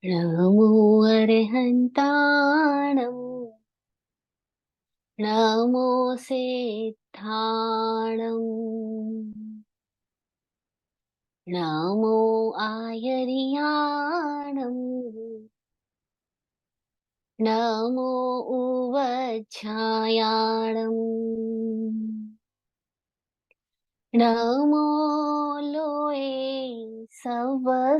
नमो अर्हन्ताणं नमो सिद्धाणं नमो आयर्याणं नमो उवच्छायाणं नमो लोये सवसाहूणम्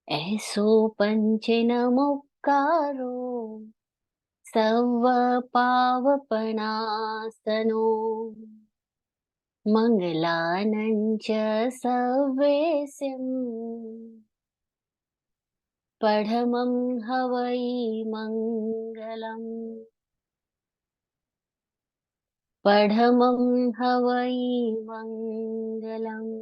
ऐसो पंचनमुक्कारो सव पावपणासनो मङ्गलानं च सवेस्यम् पठमं हवै मङ्गलम् पठमं हवै मङ्गलम्।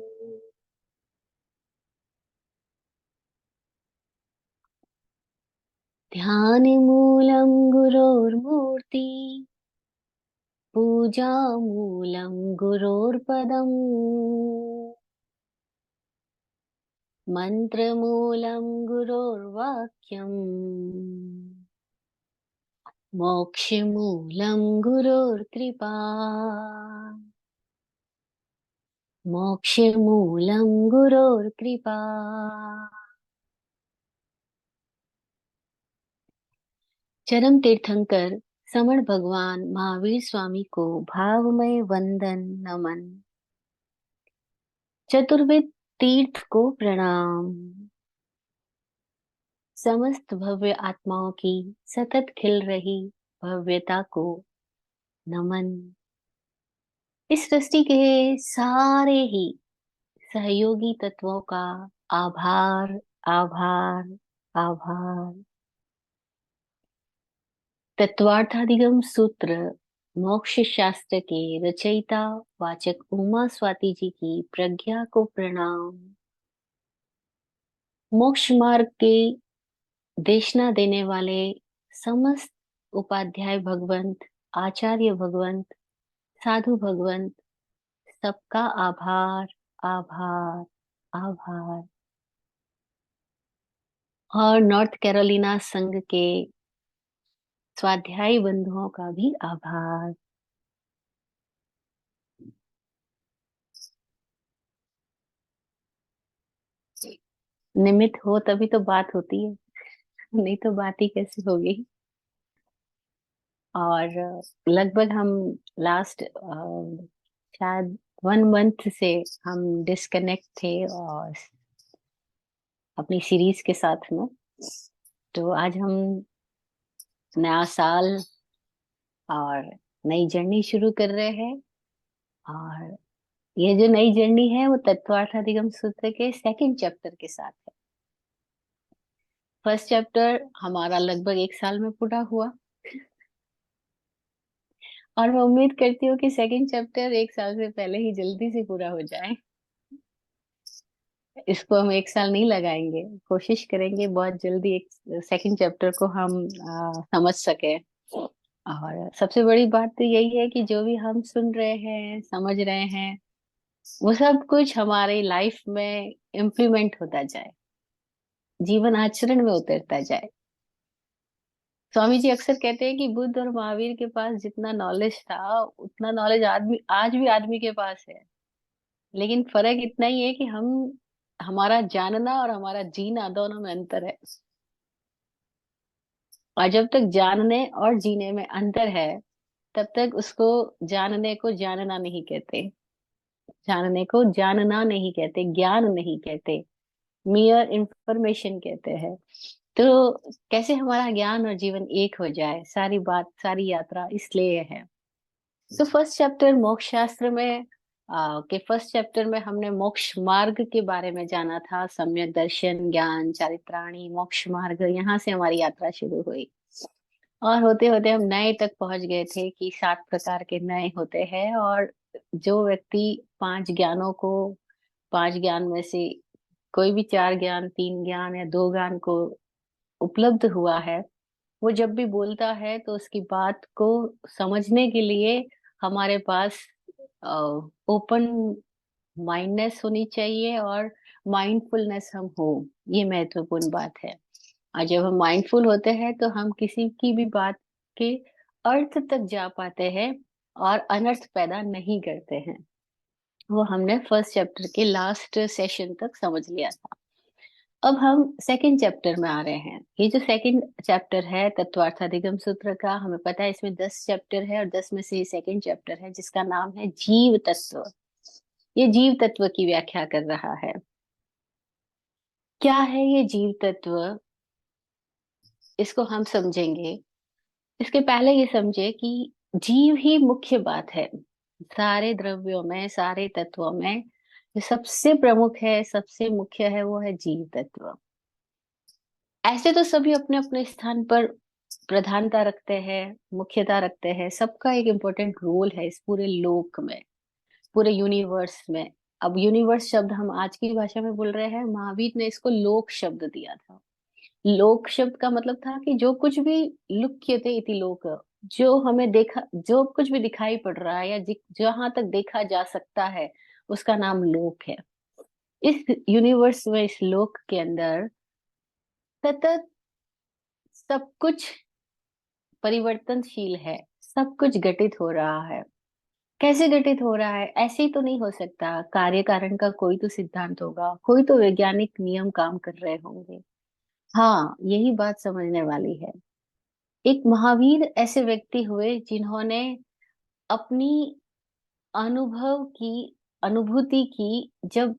ध्यानमूलं गुरोर्मूर्ति पूजामूलं गुरोर्पदम् मन्त्रमूलं गुरोर्वाक्यम् मोक्षमूलं गुरोर्कृपा मोक्षमूलं गुरोर्कृपा। चरम तीर्थंकर समण भगवान महावीर स्वामी को भावमय वंदन नमन। चतुर्विद तीर्थ को प्रणाम। समस्त भव्य आत्माओं की सतत खिल रही भव्यता को नमन। इस सृष्टि के सारे ही सहयोगी तत्वों का आभार आभार आभार। तत्वार्थाधिगम सूत्र मोक्ष शास्त्र के रचयिता वाचक उमा स्वाति जी की प्रज्ञा को प्रणाम। मोक्ष मार्ग के देशना देने वाले समस्त उपाध्याय भगवंत, आचार्य भगवंत, साधु भगवंत, सबका आभार आभार आभार। और नॉर्थ कैरोलिना संघ के स्वाध्यायी बंधुओं का भी आभार। निमित्त हो तभी तो बात होती है, नहीं तो बात ही कैसे होगी। और लगभग हम लास्ट शायद 1 मंथ से हम डिस्कनेक्ट थे और अपनी सीरीज के साथ में। तो आज हम नया साल और नई जर्नी शुरू कर रहे हैं। और ये जो नई जर्नी है वो तत्वार्थाधिगम सूत्र के सेकंड चैप्टर के साथ है। फर्स्ट चैप्टर हमारा लगभग 1 साल में पूरा हुआ और मैं उम्मीद करती हूँ कि सेकंड चैप्टर 1 साल से पहले ही जल्दी से पूरा हो जाए। इसको हम 1 साल नहीं लगाएंगे, कोशिश करेंगे बहुत जल्दी एक सेकंड चैप्टर को हम समझ सके। और सबसे बड़ी बात तो यही है कि जो भी हम सुन रहे हैं, समझ रहे हैं, वो सब कुछ हमारे लाइफ में इम्प्लीमेंट होता जाए, जीवन आचरण में उतरता जाए। स्वामी जी अक्सर कहते हैं कि बुद्ध और महावीर के पास जितना नॉलेज था उतना नॉलेज आदमी आज भी आदमी के पास है। लेकिन फर्क इतना ही है कि हम हमारा जानना और हमारा जीना दोनों में अंतर है। और जब तक जानने और जीने में अंतर है तब तक उसको जानने को जानना नहीं कहते, जानने को जानना नहीं कहते, ज्ञान नहीं कहते, मियर इंफॉर्मेशन कहते हैं। तो कैसे हमारा ज्ञान और जीवन एक हो जाए, सारी बात सारी यात्रा इसलिए है। तो फर्स्ट चैप्टर मोक्ष शास्त्र में फर्स्ट चैप्टर में हमने मोक्ष मार्ग के बारे में जाना था। सम्यक दर्शन, ज्ञान, चारित्राणी, मोक्ष मार्ग, यहाँ से हमारी यात्रा शुरू हुई। और होते होते हम नए तक पहुंच गए थे कि 7 प्रकार के नए होते हैं। और जो व्यक्ति 5 ज्ञानों को, 5 ज्ञान में से कोई भी 4 ज्ञान, 3 ज्ञान या 2 ज्ञान को उपलब्ध हुआ है, वो जब भी बोलता है तो उसकी बात को समझने के लिए हमारे पास ओपन माइंडनेस होनी चाहिए और माइंडफुलनेस हम हो, ये महत्वपूर्ण बात है। और जब हम माइंडफुल होते हैं तो हम किसी की भी बात के अर्थ तक जा पाते हैं और अनर्थ पैदा नहीं करते हैं। वो हमने फर्स्ट चैप्टर के लास्ट सेशन तक समझ लिया था। अब हम सेकंड चैप्टर में आ रहे हैं। ये जो सेकंड चैप्टर है तत्वार्थाधिगम सूत्र का, हमें पता है इसमें 10 चैप्टर है और 10 में से ये सेकंड चैप्टर है जिसका नाम है जीव तत्व। ये जीव तत्व की व्याख्या कर रहा है। क्या है ये जीव तत्व, इसको हम समझेंगे। इसके पहले ये समझे कि जीव ही मुख्य बात है। सारे द्रव्यों में, सारे तत्वों में जो सबसे प्रमुख है, सबसे मुख्य है, वो है जीव तत्व। ऐसे तो सभी अपने अपने स्थान पर प्रधानता रखते हैं, मुख्यता रखते हैं। सबका एक इम्पोर्टेंट रोल है इस पूरे लोक में, पूरे यूनिवर्स में। अब यूनिवर्स शब्द हम आज की भाषा में बोल रहे हैं, महावीर ने इसको लोक शब्द दिया था। लोक शब्द का मतलब था कि जो कुछ भी लुक्यते इति लोक, जो हमें देखा, जो कुछ भी दिखाई पड़ रहा है या जहां तक देखा जा सकता है, उसका नाम लोक है। इस यूनिवर्स में, इस लोक के अंदर सतत सब कुछ परिवर्तनशील है, सब कुछ घटित हो रहा है। कैसे घटित हो रहा है? ऐसे ही तो नहीं हो सकता। कार्य कारण का कोई तो सिद्धांत होगा, कोई तो वैज्ञानिक नियम काम कर रहे होंगे। हाँ, यही बात समझने वाली है। एक महावीर ऐसे व्यक्ति हुए जिन्होंने अपनी अनुभव की, अनुभूति की, जब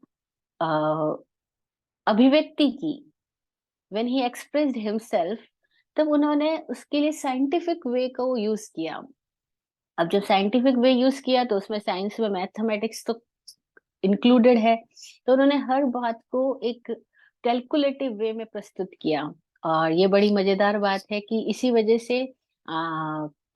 अ, अभिव्यक्ति की, when he expressed himself, तब उन्होंने उसके लिए साइंटिफिक वे को यूज किया। अब जब साइंटिफिक वे यूज किया तो उसमें साइंस में मैथमेटिक्स तो इंक्लूडेड है। तो उन्होंने हर बात को एक कैलकुलेटिव वे में प्रस्तुत किया। और ये बड़ी मजेदार बात है कि इसी वजह से,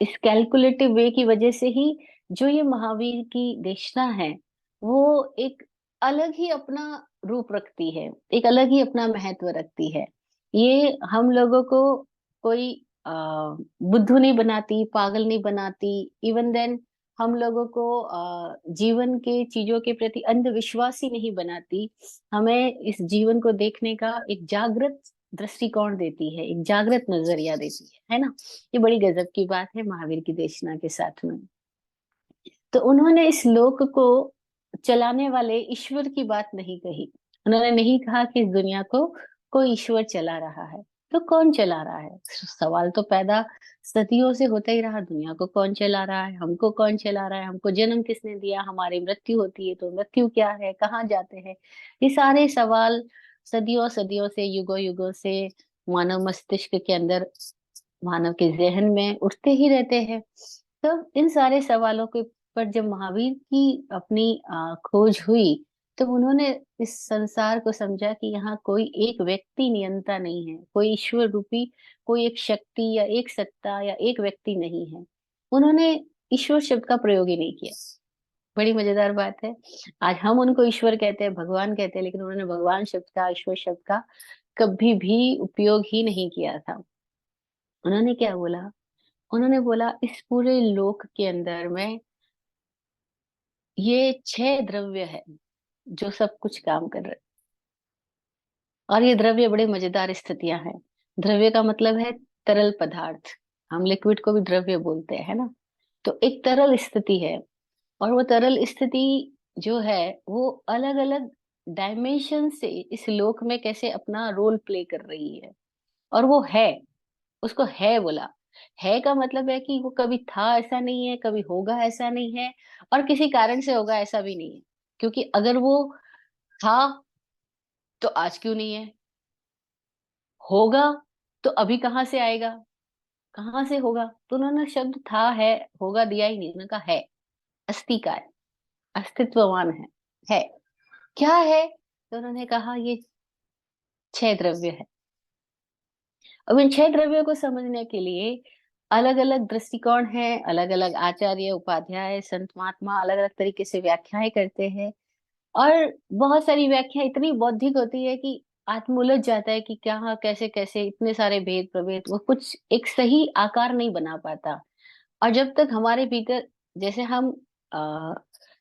इस कैलकुलेटिव वे की वजह से ही जो ये महावीर की देशना है, वो एक अलग ही अपना रूप रखती है, एक अलग ही अपना महत्व रखती है। ये हम लोगों को कोई बुद्धू नहीं बनाती, पागल नहीं बनाती। इवन देन हम लोगों को जीवन के चीजों के प्रति अंधविश्वासी नहीं बनाती। हमें इस जीवन को देखने का एक जागृत दृष्टिकोण देती है, एक जागृत नजरिया देती है ना। ये बड़ी गजब की बात है महावीर की देशना के साथ में। तो उन्होंने इस लोक को चलाने वाले ईश्वर की बात नहीं कही। उन्होंने नहीं कहा कि इस दुनिया को कोई ईश्वर चला रहा है। तो कौन चला रहा है? सवाल तो पैदा सदियों से होता ही रहा, दुनिया को कौन चला रहा है, हमको कौन चला रहा है, हमको जन्म किसने दिया, हमारी मृत्यु होती है तो मृत्यु क्या है, कहाँ जाते हैं। ये सारे सवाल सदियों सदियों से, युगों युगों से मानव मस्तिष्क के अंदर, मानव के जहन में उठते ही रहते हैं। तो इन सारे सवालों के पर जब महावीर की अपनी खोज हुई, तो उन्होंने इस संसार को समझा कि यहाँ कोई एक व्यक्ति नियंता नहीं है, कोई ईश्वर रूपी कोई एक शक्ति या एक सत्ता या एक व्यक्ति नहीं है। उन्होंने ईश्वर शब्द का प्रयोग ही नहीं किया। बड़ी मजेदार बात है। आज हम उनको ईश्वर कहते हैं, भगवान कहते हैं, लेकिन उन्होंने भगवान शब्द का, ईश्वर शब्द का कभी भी उपयोग ही नहीं किया था। उन्होंने क्या बोला? उन्होंने बोला इस पूरे लोक के अंदर में ये 6 द्रव्य है जो सब कुछ काम कर रहे। और ये द्रव्य बड़े मजेदार स्थितियां हैं। द्रव्य का मतलब है तरल पदार्थ। हम लिक्विड को भी द्रव्य बोलते हैं, है ना। तो एक तरल स्थिति है, और वो तरल स्थिति जो है वो अलग अलग डायमेंशन से इस लोक में कैसे अपना रोल प्ले कर रही है। और वो है, उसको है बोला। है का मतलब है कि वो कभी था ऐसा नहीं है, कभी होगा ऐसा नहीं है, और किसी कारण से होगा ऐसा भी नहीं है। क्योंकि अगर वो था तो आज क्यों नहीं है, होगा तो अभी कहाँ से आएगा, कहाँ से होगा। तो उन्होंने शब्द था है होगा दिया ही नहीं, उन्होंने कहा है, अस्ति का है, अस्तित्ववान है। क्या है? तो उन्होंने कहा ये 6 द्रव्य है। अब इन 6 द्रव्यों को समझने के लिए अलग अलग दृष्टिकोण है, अलग अलग आचार्य, उपाध्याय, संत महात्मा अलग अलग तरीके से व्याख्याएं करते हैं। और बहुत सारी व्याख्या इतनी बौद्धिक होती है कि आत्म उलझ जाता है कि क्या, हाँ, कैसे कैसे इतने सारे भेद प्रभेद, वो कुछ एक सही आकार नहीं बना पाता। और जब तक हमारे भीतर, जैसे हम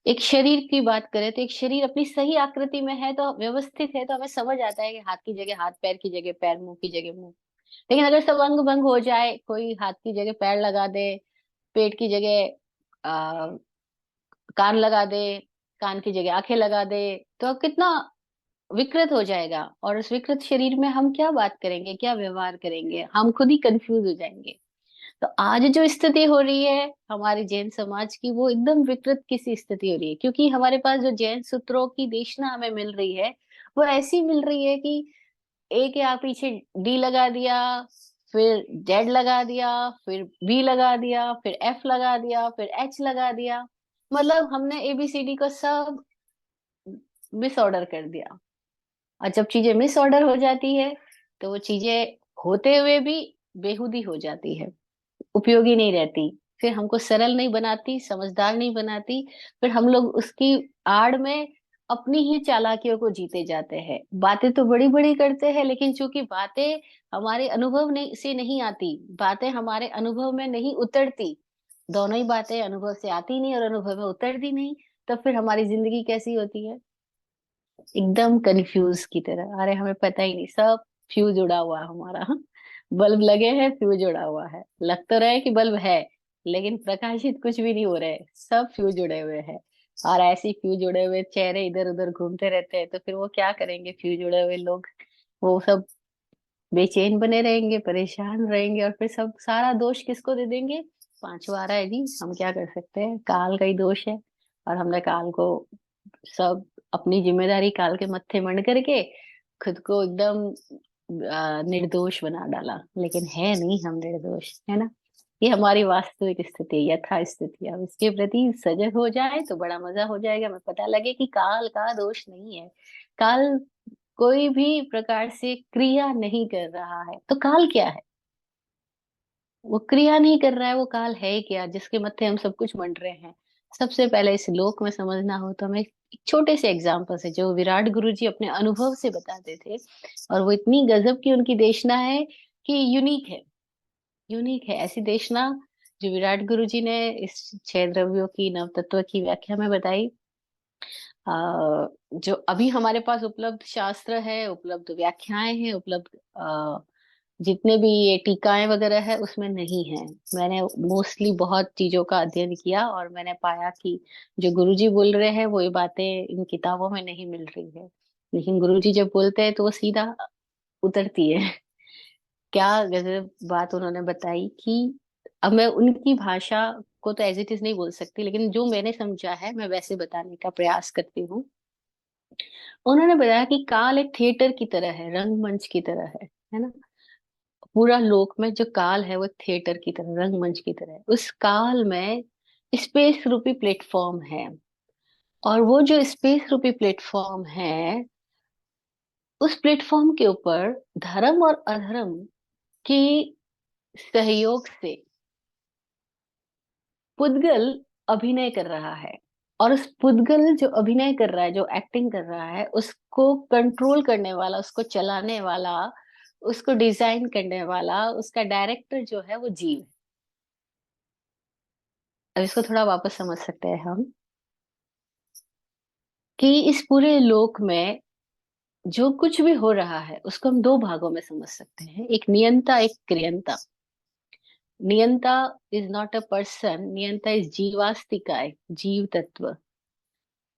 एक शरीर की बात करें तो एक शरीर अपनी सही आकृति में है तो व्यवस्थित है तो हमें समझ आता है कि हाथ की जगह हाथ, पैर की जगह पैर, मुंह की जगह मुंह। लेकिन अगर सब अंग भंग हो जाए, कोई हाथ की जगह पैर लगा दे, पेट की जगह कान लगा दे, कान की जगह आंखें लगा दे, तो अब कितना विकृत हो जाएगा। और उस विकृत शरीर में हम क्या बात करेंगे, क्या व्यवहार करेंगे, हम खुद ही कंफ्यूज हो जाएंगे। तो आज जो स्थिति हो रही है हमारे जैन समाज की, वो एकदम विकृत किसी स्थिति हो रही है, क्योंकि हमारे पास जो जैन सूत्रों की देशना हमें मिल रही है वो ऐसी मिल रही है कि ए के आप पीछे डी लगा दिया, फिर जेड लगा दिया, फिर बी लगा दिया, फिर एफ लगा दिया, फिर एच लगा दिया। मतलब हमने एबीसीडी को सब मिस ऑर्डर कर दिया। और जब चीजें मिस ऑर्डर हो जाती है तो वो चीजें होते हुए भी बेहूदी हो जाती है, उपयोगी नहीं रहती, फिर हमको सरल नहीं बनाती, समझदार नहीं बनाती। फिर हम लोग उसकी आड़ में अपनी ही चालाकियों को जीते जाते हैं। बातें तो बड़ी बड़ी करते हैं, लेकिन चूंकि बातें हमारे अनुभव नहीं से नहीं आती, बातें हमारे अनुभव में नहीं उतरती, दोनों ही बातें अनुभव से आती नहीं और अनुभव में उतरती नहीं, तो फिर हमारी जिंदगी कैसी होती है? एकदम कंफ्यूज की तरह। अरे हमें पता ही नहीं, सब फ्यूज उड़ा हुआ है हमारा। बल्ब लगे हैं, फ्यूज उड़ा हुआ है, लग तो रहा है कि बल्ब है लेकिन प्रकाशित कुछ भी नहीं हो रहे, सब फ्यूज उड़े हुए हैं। और ऐसे फ्यूज उड़े हुए चेहरे इधर उधर घूमते रहते हैं, तो फिर वो क्या करेंगे फ्यूज उड़े हुए लोग? वो सब बेचैन बने रहेंगे, परेशान रहेंगे, और फिर सब सारा दोष किसको दे देंगे? पांचवा आ रहा है जी, हम क्या कर सकते हैं, काल का ही दोष है। और हमने काल को सब अपनी जिम्मेदारी काल के मत्थे मंड करके खुद को एकदम निर्दोष बना डाला, लेकिन है नहीं हम निर्दोष, है ना? ये हमारी वास्तविक स्थिति, यथा स्थिति। अब इसके प्रति सजग हो जाए तो बड़ा मजा हो जाएगा, हमें पता लगे कि काल का दोष नहीं है। काल कोई भी प्रकार से क्रिया नहीं कर रहा है, तो काल क्या है? वो क्रिया नहीं कर रहा है, वो काल है क्या जिसके मत्थे हम सब कुछ मंड रहे हैं? सबसे पहले इस लोक में समझना हो तो हमें एक छोटे से एग्जाम्पल से, जो विराट गुरु जी अपने अनुभव से बताते थे, और वो इतनी गजब की उनकी देशना है कि यूनिक है। यूनिक है ऐसी देशना जो विराट गुरु जी ने इस छह द्रव्यों की नव तत्व की व्याख्या में बताई। जो अभी हमारे पास उपलब्ध शास्त्र है, उपलब्ध व्याख्याएं हैं, उपलब्ध जितने भी ये टीकाएं वगैरह है उसमें नहीं है। मैंने मोस्टली बहुत चीजों का अध्ययन किया और मैंने पाया कि जो गुरुजी बोल रहे हैं वो ये बातें इन किताबों में नहीं मिल रही है। लेकिन गुरुजी जब बोलते हैं तो वो सीधा उतरती है। क्या गजब बात उन्होंने बताई कि अब मैं उनकी भाषा को तो एज इट इज नहीं बोल सकती, लेकिन जो मैंने समझा है मैं वैसे बताने का प्रयास करती हूँ। उन्होंने बताया कि काल एक थिएटर की तरह है, रंगमंच की तरह है ना? पूरा लोक में जो काल है वो थिएटर की तरह, रंगमंच की तरह है। उस काल में स्पेस रूपी प्लेटफॉर्म है, और वो जो स्पेस रूपी प्लेटफॉर्म है, उस प्लेटफॉर्म के ऊपर धर्म और अधर्म की सहयोग से पुद्गल अभिनय कर रहा है। और उस पुद्गल जो अभिनय कर रहा है, जो एक्टिंग कर रहा है, उसको कंट्रोल करने वाला, उसको चलाने वाला, उसको डिजाइन करने वाला, उसका डायरेक्टर जो है वो जीव है। अब इसको थोड़ा वापस समझ सकते हैं हम कि इस पूरे लोक में जो कुछ भी हो रहा है उसको हम दो भागों में समझ सकते हैं, एक नियंता, एक क्रियंता। नियंता इज नॉट अ पर्सन, नियंता इज जीवास्तिकाय, जीव तत्व।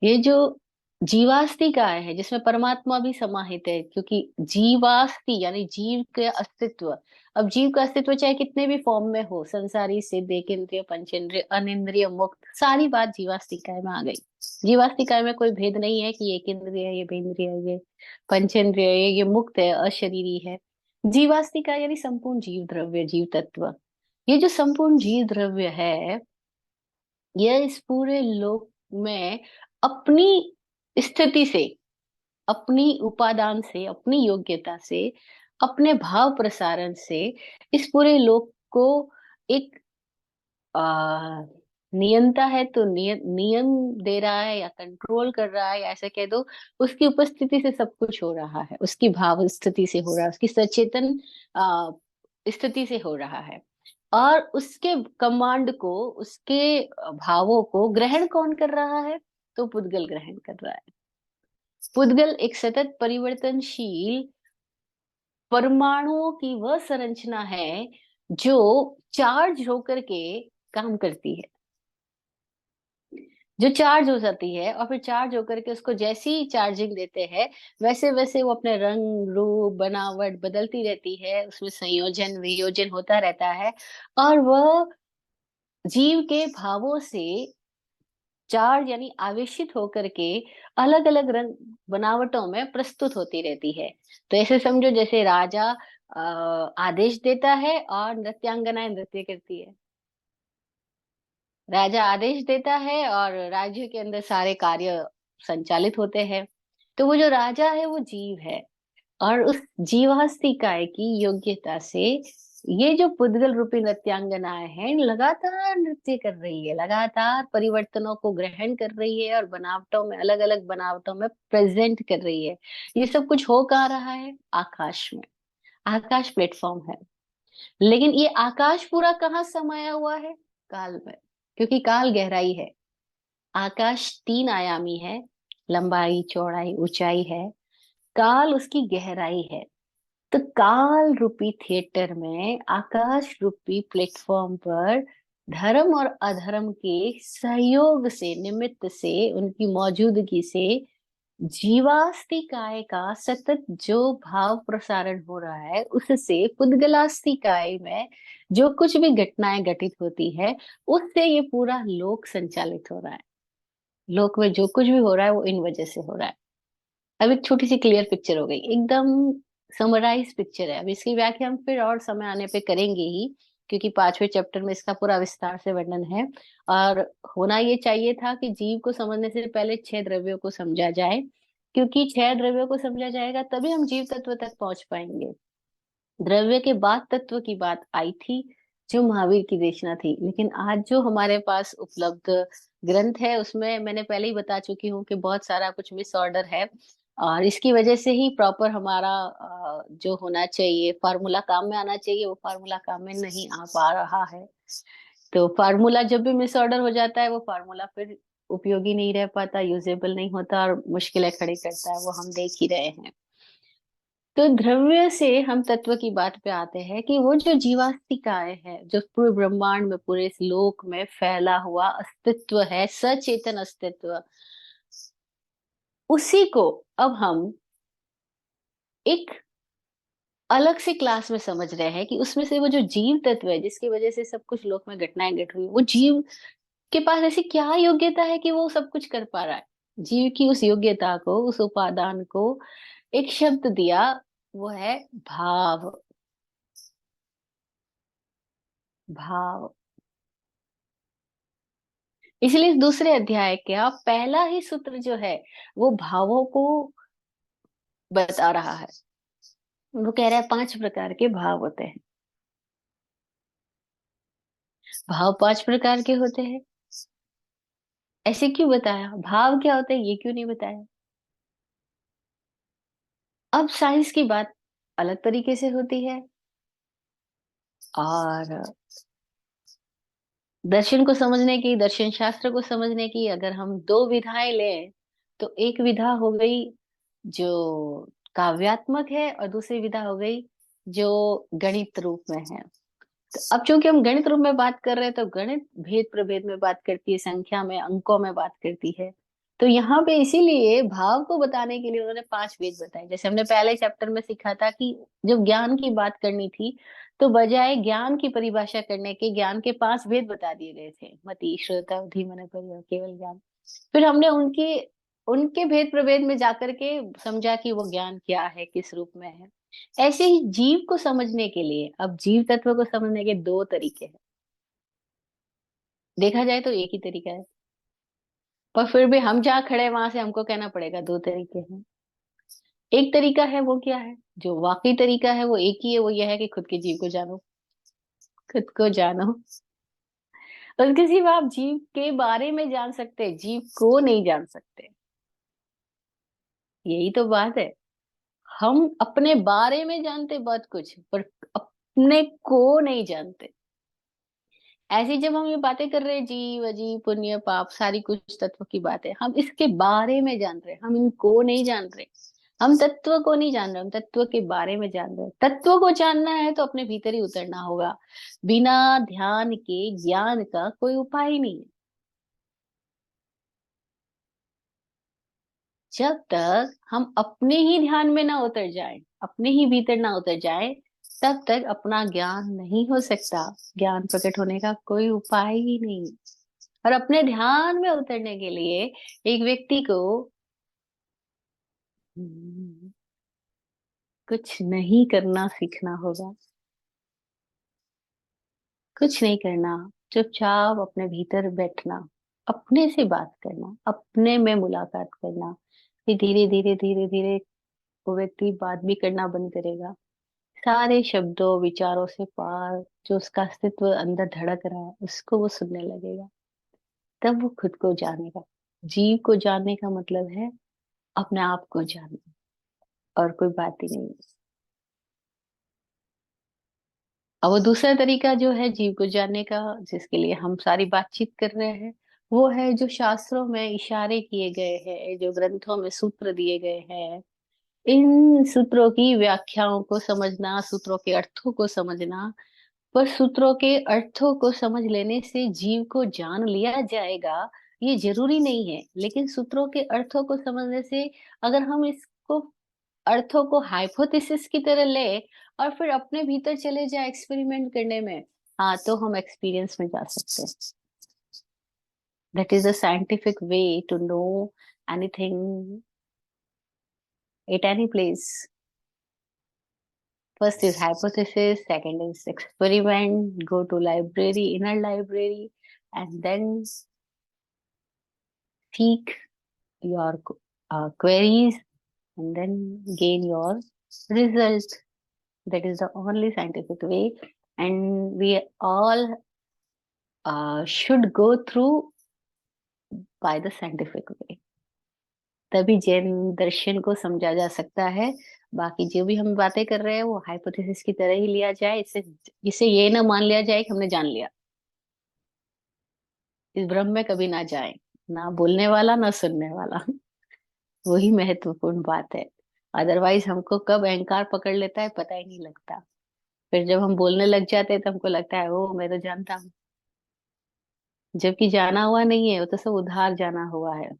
ये जो जीवास्ति काय है जिसमें परमात्मा भी समाहित है, क्योंकि जीवास्ति यानी जीव के अस्तित्व। अब जीव का अस्तित्व चाहे कितने भी फॉर्म में हो, संसारी, सिद्ध, एक इंद्रिय, पंचेंद्रिय, अनिंद्रिय, मुक्त, सारी बात जीवास्तिकाय में आ गई। जीवास्तिकाय में कोई भेद नहीं है कि ये एक इंद्रिय है, ये बेंद्रिय है, ये पंचेंद्रिय है, ये मुक्त है, अशरीरी है। जीवास्तिकाय यानी संपूर्ण जीव द्रव्य, जीव तत्व। ये जो संपूर्ण जीव द्रव्य है, यह इस पूरे लोक में अपनी स्थिति से, अपनी उपादान से, अपनी योग्यता से, अपने भाव प्रसारण से इस पूरे लोक को एक आ, नियंता है तो नियम दे रहा है या कंट्रोल कर रहा है, या ऐसे कह दो उसकी उपस्थिति से सब कुछ हो रहा है, उसकी भाव स्थिति से हो रहा है, उसकी सचेतन आ, स्थिति से हो रहा है। और उसके कमांड को, उसके भावों को ग्रहण कौन कर रहा है? तो पुद्गल ग्रहण कर रहा है। पुद्गल एक सतत परिवर्तनशील परमाणुओं की वह संरचना है जो चार्ज होकर के काम करती है, जो चार्ज हो जाती है और फिर चार्ज होकर के उसको जैसी ही चार्जिंग देते हैं वैसे वैसे वो अपने रंग रूप बनावट बदलती रहती है, उसमें संयोजन वियोजन होता रहता है और वह जीव के भावों से चार्ज यानी आवेशित होकर के अलग अलग रंग बनावटों में प्रस्तुत होती रहती है। तो ऐसे समझो जैसे राजा आदेश देता है और नृत्यांगनाएं नृत्य करती है। राजा आदेश देता है और राज्य के अंदर सारे कार्य संचालित होते हैं। तो वो जो राजा है वो जीव है और उस जीवास्तिकाय की योग्यता से ये जो पुद्गल रूपी नृत्यांगनाएं हैं लगातार नृत्य कर रही है, लगातार परिवर्तनों को ग्रहण कर रही है और बनावटों में अलग अलग बनावटों में प्रेजेंट कर रही है। ये सब कुछ हो कहाँ रहा है? आकाश में। आकाश प्लेटफॉर्म है, लेकिन ये आकाश पूरा कहाँ समाया हुआ है? काल में, क्योंकि काल गहराई है। आकाश तीन आयामी है, लंबाई चौड़ाई ऊंचाई है, काल उसकी गहराई है। तो काल रूपी थिएटर में आकाश रूपी प्लेटफॉर्म पर धर्म और अधर्म के सहयोग से निमित्त से उनकी मौजूदगी से जीवास्तिकाय का सतत जो भाव प्रसारण हो रहा है उससे पुद्गलास्तिकाय में जो कुछ भी घटनाएं घटित होती है उससे ये पूरा लोक संचालित हो रहा है। लोक में जो कुछ भी हो रहा है वो इन वजह से हो रहा है। अब एक छोटी सी क्लियर पिक्चर हो गई, एकदम समराइज पिक्चर है। अब इसकी व्याख्या हम फिर और समय आने पे करेंगे ही, क्योंकि पांचवें चैप्टर में इसका पूरा विस्तार से वर्णन है। और होना ये चाहिए था कि जीव को समझने से पहले छह द्रव्यों को समझा जाए, क्योंकि छह द्रव्यों को समझा जाएगा तभी हम जीव तत्व तक पहुंच पाएंगे। द्रव्य के बाद तत्व की बात आई थी जो महावीर की देशना थी, लेकिन आज जो हमारे पास उपलब्ध ग्रंथ है उसमें मैंने पहले ही बता चुकी हूँ कि बहुत सारा कुछ मिस ऑर्डर है और इसकी वजह से ही प्रॉपर हमारा जो होना चाहिए फार्मूला काम में आना चाहिए वो फार्मूला काम में नहीं आ पा रहा है। तो फार्मूला जब भी मिस ऑर्डर हो जाता है वो फार्मूला फिर उपयोगी नहीं रह पाता, यूजेबल नहीं होता और मुश्किलें खड़ी करता है, वो हम देख ही रहे हैं। तो द्रव्य से हम तत्व की बात पे आते हैं कि वो जो जीवास्तिकाय है जो पूरे ब्रह्मांड में पूरे इस लोक में फैला हुआ अस्तित्व है, सचेतन अस्तित्व, उसी को अब हम एक अलग से क्लास में समझ रहे हैं कि उसमें से वो जो जीव तत्व है जिसकी वजह से सब कुछ लोक में घटनाएं घट रही, वो जीव के पास ऐसी क्या योग्यता है कि वो सब कुछ कर पा रहा है। जीव की उस योग्यता को, उस उपादान को एक शब्द दिया, वो है भाव। भाव। इसलिए इस दूसरे अध्याय का पहला ही सूत्र जो है वो भावों को बता रहा है। वो कह रहा है पांच प्रकार के भाव होते हैं। भाव पांच प्रकार के होते हैं, ऐसे क्यों बताया? भाव क्या होते हैं ये क्यों नहीं बताया? अब साइंस की बात अलग तरीके से होती है और दर्शन को समझने की, दर्शन शास्त्र को समझने की अगर हम दो विधाएं लें तो एक विधा हो गई जो काव्यात्मक है और दूसरी विधा हो गई जो गणित रूप में है। तो अब चूंकि हम गणित रूप में बात कर रहे हैं तो गणित भेद प्रभेद में बात करती है, संख्या में अंकों में बात करती है। तो यहाँ पे इसीलिए भाव को बताने के लिए उन्होंने पांच वेद बताए। जैसे हमने पहले चैप्टर में सीखा था कि जब ज्ञान की बात करनी थी तो बजाय ज्ञान की परिभाषा करने के ज्ञान के पांच भेद बता दिए गए थे, मति श्रोता बुद्धि मन और केवल ज्ञान। फिर हमने उनके उनके भेद प्रभेद में जाकर के समझा कि वो ज्ञान क्या है, किस रूप में है। ऐसे ही जीव को समझने के लिए अब जीव तत्व को समझने के दो तरीके हैं। देखा जाए तो एक ही तरीका है, पर फिर भी हम जहाँ खड़े हैं वहां से हमको कहना पड़ेगा दो तरीके हैं। एक तरीका है वो क्या है, जो वाकई तरीका है वो एक ही है, वो यह है कि खुद के जीव को जानो। खुद को जानो। उसके सिवा आप जीव के बारे में जान सकते हैं, जीव को नहीं जान सकते। यही तो बात है। हम अपने बारे में जानते बहुत कुछ पर अपने को नहीं जानते। ऐसी जब हम ये बातें कर रहे हैं, जीव अजीव पुण्य पाप सारी कुछ तत्व की बातें, हम इसके बारे में जान रहे हैं, हम इनको नहीं जान रहे। हम तत्व को नहीं जान रहे, हम तत्व के बारे में जान रहे हैं। तत्व को जानना है तो अपने भीतर ही उतरना होगा। बिना ध्यान के ज्ञान का कोई उपाय ही नहीं है। जब तक हम अपने ही ध्यान में ना उतर जाएं, अपने ही भीतर ना उतर जाएं, तब तक अपना ज्ञान नहीं हो सकता। ज्ञान प्रकट होने का कोई उपाय ही नहीं। और अपने ध्यान में उतरने के लिए एक व्यक्ति को हम्म, कुछ नहीं करना सीखना होगा। कुछ नहीं करना, चुपचाप अपने भीतर बैठना, अपने से बात करना, अपने में मुलाकात करना। फिर धीरे धीरे धीरे धीरे वो व्यक्ति बात भी करना बंद करेगा। सारे शब्दों विचारों से पार जो उसका अस्तित्व अंदर धड़क रहा है उसको वो सुनने लगेगा। तब वो खुद को जानेगा। जीव को जानने का मतलब है अपने आप को जानना, और कोई बात ही नहीं है। और वो दूसरा तरीका जो है जीव को जानने का, जिसके लिए हम सारी बातचीत कर रहे हैं, वो है जो शास्त्रों में इशारे किए गए हैं, जो ग्रंथों में सूत्र दिए गए हैं। इन सूत्रों की व्याख्याओं को समझना, सूत्रों के अर्थों को समझना। पर सूत्रों के अर्थों को समझ लेने से जीव को जान लिया जाएगा, ये जरूरी नहीं है। लेकिन सूत्रों के अर्थों को समझने से, अगर हम इसको अर्थों को हाइपोथेसिस की तरह ले और फिर अपने भीतर चले जाए एक्सपेरिमेंट करने में, हाँ, तो हम एक्सपीरियंस में जा सकते हैं। That is a scientific way to know anything at any place. First is hypothesis, second is experiment, go to library, inner library, and then seek your queries, and then gain your result. That is the only scientific way, and we all should go through by the scientific way. तभी जैन दर्शन को समझा जा सकता है। बाकी जो भी हम बातें कर रहे हैं वो हाइपोथेसिस की तरह ही लिया जाए। इससे इसे ये ना मान लिया जाए कि हमने जान लिया। इस भ्रम में कभी ना जाए, ना बोलने वाला ना सुनने वाला। वही महत्वपूर्ण बात है। अदरवाइज हमको कब अहंकार पकड़ लेता है पता ही नहीं लगता। फिर जब हम बोलने लग जाते हैं तो हमको लगता है ओ मैं तो जानता हूँ। जबकि जाना हुआ नहीं है, वो तो सब उधार जाना हुआ है,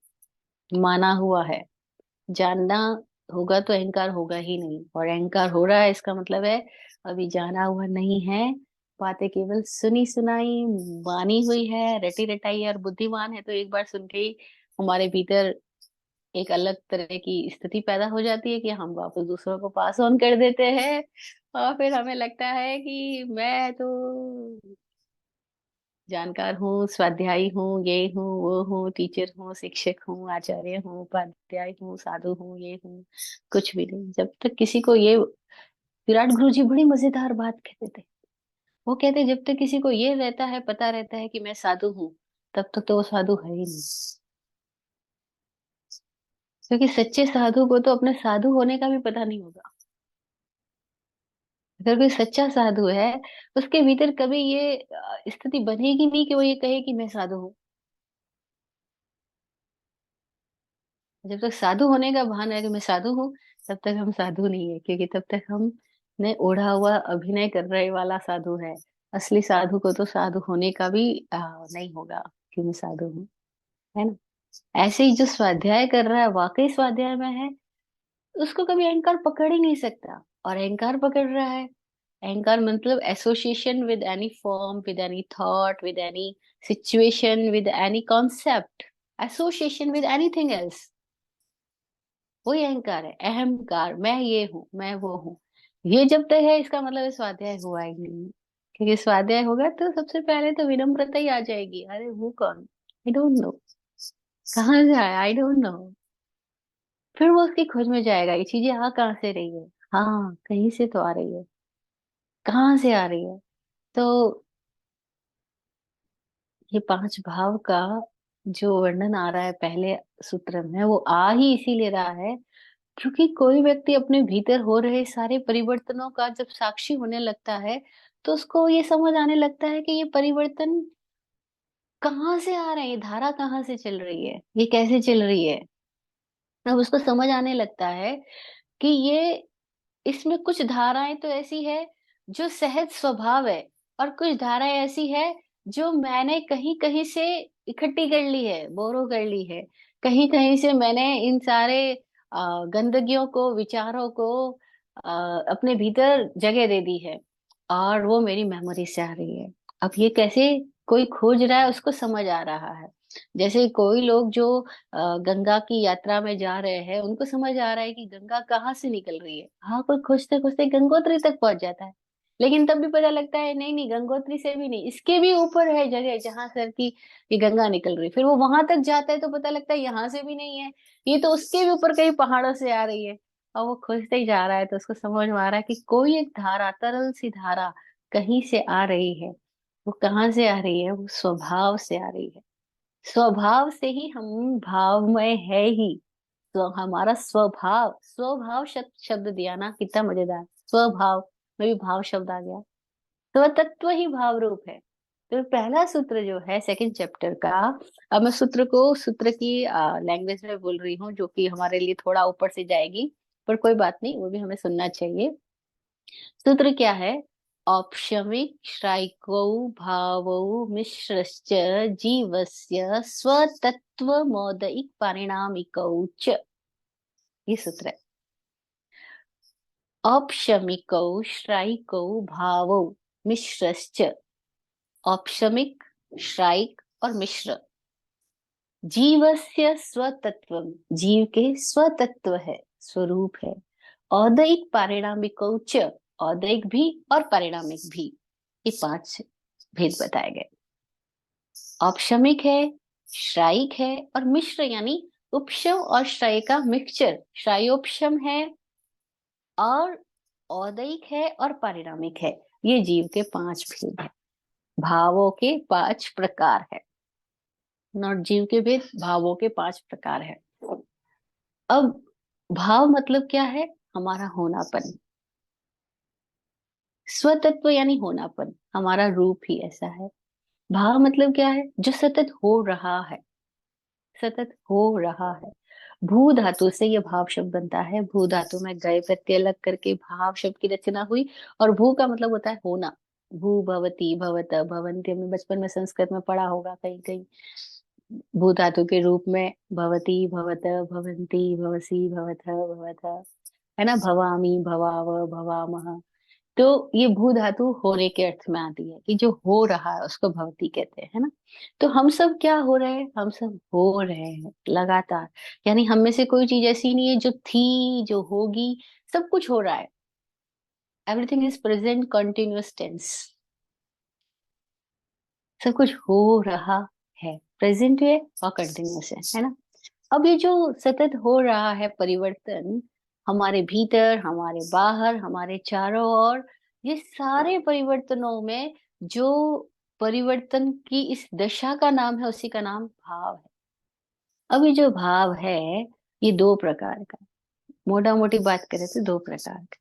माना हुआ है। जानना होगा तो अहंकार होगा ही नहीं, और अहंकार हो रहा है इसका मतलब है अभी जाना हुआ नहीं है। बातें केवल सुनी सुनाई मानी हुई है, रटी रटाई है। और बुद्धिमान है तो एक बार सुन के ही हमारे भीतर एक अलग तरह की स्थिति पैदा हो जाती है कि हम वापस दूसरों को पास ऑन कर देते हैं। और फिर हमें लगता है कि मैं तो जानकार हूँ, स्वाध्यायी हूँ, ये हूँ वो हूँ, टीचर हूँ, शिक्षक हूँ, आचार्य हूँ, उपाध्याय हूँ, साधु हूँ, ये हूँ। कुछ भी नहीं। जब तक किसी को ये, विराट गुरु जी बड़ी मजेदार बात कहते थे। वो कहते जब तक किसी को ये रहता है, पता रहता है कि मैं साधु हूँ, तब तक तो वो साधु है ही नहीं। क्योंकि सच्चे साधु को तो अपने साधु होने का भी पता नहीं होगा। अगर कोई सच्चा साधु है, उसके भीतर कभी ये स्थिति बनेगी नहीं कि वो ये कहे कि मैं साधु हूँ। जब तक साधु होने का भान है कि मैं साधु हूँ, तब तक हम साधु नहीं है। क्योंकि तब तक हम ने ओढ़ा हुआ अभिनय कर रहे वाला साधु है। असली साधु को तो साधु होने का भी नहीं होगा कि मैं साधु हूँ, है ना। ऐसे ही जो स्वाध्याय कर रहा है, वाकई स्वाध्याय में है, उसको कभी अहंकार पकड़ ही नहीं सकता। और अहंकार पकड़ रहा है, अहंकार मतलब association with any form, with any thought, with any situation, with any concept, association with anything else, वही अहंकार है। अहंकार, मैं ये हूँ, मैं वो हूँ। ये जब तक है इसका मतलब स्वाध्याय हुआ ही नहीं। क्योंकि स्वाध्याय होगा तो सबसे पहले तो विनम्रता ही आ जाएगी। अरे हूँ कौन, आई डोंट नो, कहाँ से आया, आई डोंट नो। फिर वो उसकी खोज में जाएगा, ये चीजें आ कहाँ से रही है। हाँ, कहीं से तो आ रही है, कहाँ से आ रही है। तो ये पांच भाव का जो वर्णन आ रहा है पहले सूत्र में, वो आ ही इसीलिए रहा है क्योंकि कोई व्यक्ति अपने भीतर हो रहे सारे परिवर्तनों का जब साक्षी होने लगता है, तो उसको ये समझ आने लगता है कि ये परिवर्तन कहाँ से आ रहे हैं, ये धारा कहाँ से चल रही है, ये कैसे चल रही है। अब उसको समझ आने लगता है कि ये, इसमें कुछ धाराएं तो ऐसी है जो सहज स्वभाव है, और कुछ धाराएं ऐसी है जो मैंने कहीं कहीं से इकट्ठी कर ली है, बोरो कर ली है। कहीं कहीं से मैंने इन सारे गंदगियों को, विचारों को अपने भीतर जगह दे दी है, और वो मेरी मेमोरी से आ रही है। अब ये कैसे कोई खोज रहा है, उसको समझ आ रहा है। जैसे कोई लोग जो गंगा की यात्रा में जा रहे हैं, उनको समझ आ रहा है कि गंगा कहाँ से निकल रही है। हाँ, कोई खोजते खोजते गंगोत्री तक पहुंच जाता है, लेकिन तब भी पता लगता है नहीं नहीं, गंगोत्री से भी नहीं, इसके भी ऊपर है जगह जहां सर की ये गंगा निकल रही है। फिर वो वहां तक जाता है तो पता लगता है यहाँ से भी नहीं है, ये तो उसके भी ऊपर कई पहाड़ों से आ रही है। और वो खोजते ही जा रहा है, तो उसको समझ में आ रहा है कि कोई एक धारा, तरल सी धारा कहीं से आ रही है। वो कहाँ से आ रही है? वो स्वभाव से आ रही है। स्वभाव से ही हम भावमय है ही। तो हमारा स्वभाव, स्वभाव शब्द दिया ना, कितना मजेदार। स्वभाव में भी भाव शब्द आ गया। तो तत्व ही भाव रूप है। तो पहला सूत्र जो है सेकंड चैप्टर का, अब मैं सूत्र को, सूत्र की लैंग्वेज में बोल रही हूँ, जो कि हमारे लिए थोड़ा ऊपर से जाएगी, पर कोई बात नहीं, वो भी हमें सुनना चाहिए। सूत्र क्या है? औपशमिक श्राइकौ भावौ मिश्रश्च जीवस्य स्वतत्व मौदइक पारिणामिकौ च। ये सूत्र है। औपशमिकौ श्राइकौ भावौ मिश्रश्च। औपशमिक, श्राइक और मिश्र जीवस्य स्वतत्व, जीव के स्वतत्व है, स्वरूप है। औदैक पारिणामिकौ च, औदैक भी और पारिणामिक भी, ये पांच भेद बताए गए। औपशमिक है, श्राइक है और मिश्र, यानी उपशम और श्राय का मिक्सचर, श्रायोपशम है, और औदैक है और पारिणामिक है। ये जीव के पांच भेद है, भावों के पांच प्रकार है। नॉट जीव के भेद, भावों के पांच प्रकार है। अब भाव मतलब क्या है? हमारा होनापन। स्वतत्व यानी होनापन, हमारा रूप ही ऐसा है। भाव मतलब क्या है? जो सतत हो रहा है, सतत हो रहा है। भू धातु से ये भाव शब्द बनता है। भू धातु में गए प्रत्यय अलग करके भाव शब्द की रचना हुई। और भू का मतलब होता है होना। भू भवती भवत भवन्ति, हमने बचपन में संस्कृत में पढ़ा होगा कहीं कहीं। भू धातु के रूप में भवती भवत भवन्ति भवसी भवथ भवथ, है ना, भवामी भवाव भवामह। तो ये भू धातु होने के अर्थ में आती है, कि जो हो रहा है उसको भवती कहते हैं, है ना। तो हम सब क्या हो रहे हैं? हम सब हो रहे हैं लगातार। यानी हम में से कोई चीज ऐसी नहीं है जो थी, जो होगी। सब कुछ हो रहा है। Everything is present continuous tense. सब कुछ हो रहा है, प्रेजेंट है और कंटिन्यूअस है ना। अब ये जो सतत हो रहा है परिवर्तन, हमारे भीतर, हमारे बाहर, हमारे चारों ओर, ये सारे परिवर्तनों में जो परिवर्तन की इस दशा का नाम है, उसी का नाम भाव है। अब ये जो भाव है, ये दो प्रकार का, मोटा मोटी बात करें तो दो प्रकार का।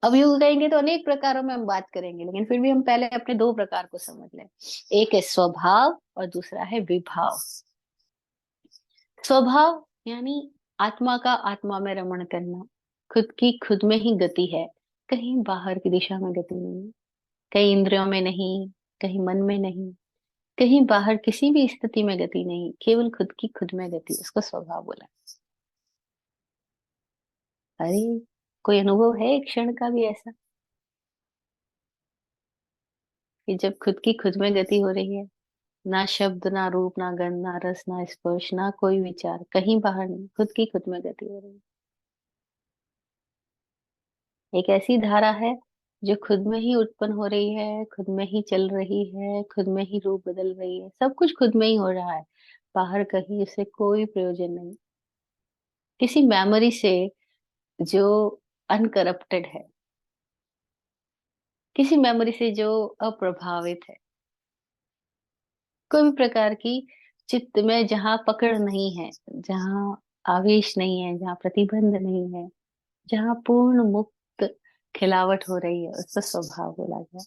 अब यूं कहेंगे तो अनेक प्रकारों में हम बात करेंगे, लेकिन फिर भी हम पहले अपने दो प्रकार को समझ लें। एक है स्वभाव और दूसरा है विभाव। स्वभाव यानी आत्मा का आत्मा में रमण करना, खुद की खुद में ही गति है, कहीं बाहर की दिशा में गति नहीं, कहीं इंद्रियों में नहीं, कहीं मन में नहीं, कहीं बाहर किसी भी स्थिति में गति नहीं, केवल खुद की खुद में गति, उसको स्वभाव बोला। अरे, कोई अनुभव है एक क्षण का भी ऐसा, कि जब खुद की खुद में गति हो रही है, ना शब्द, ना रूप, ना गंध, ना रस, ना स्पर्श, ना कोई विचार, कहीं बाहर नहीं, खुद की खुद में गति हो रही है। एक ऐसी धारा है जो खुद में ही उत्पन्न हो रही है, खुद में ही चल रही है, खुद में ही रूप बदल रही है, सब कुछ खुद में ही हो रहा है, बाहर कहीं इससे कोई प्रयोजन नहीं। किसी मेमोरी से जो अनकरप्टेड है, किसी मेमोरी से जो अप्रभावित है, कोई भी प्रकार की चित्त में जहाँ पकड़ नहीं है, जहाँ आवेश नहीं है, जहाँ प्रतिबंध नहीं है, जहाँ पूर्ण मुक्त खिलावट हो रही है, उसको स्वभाव बोला गया।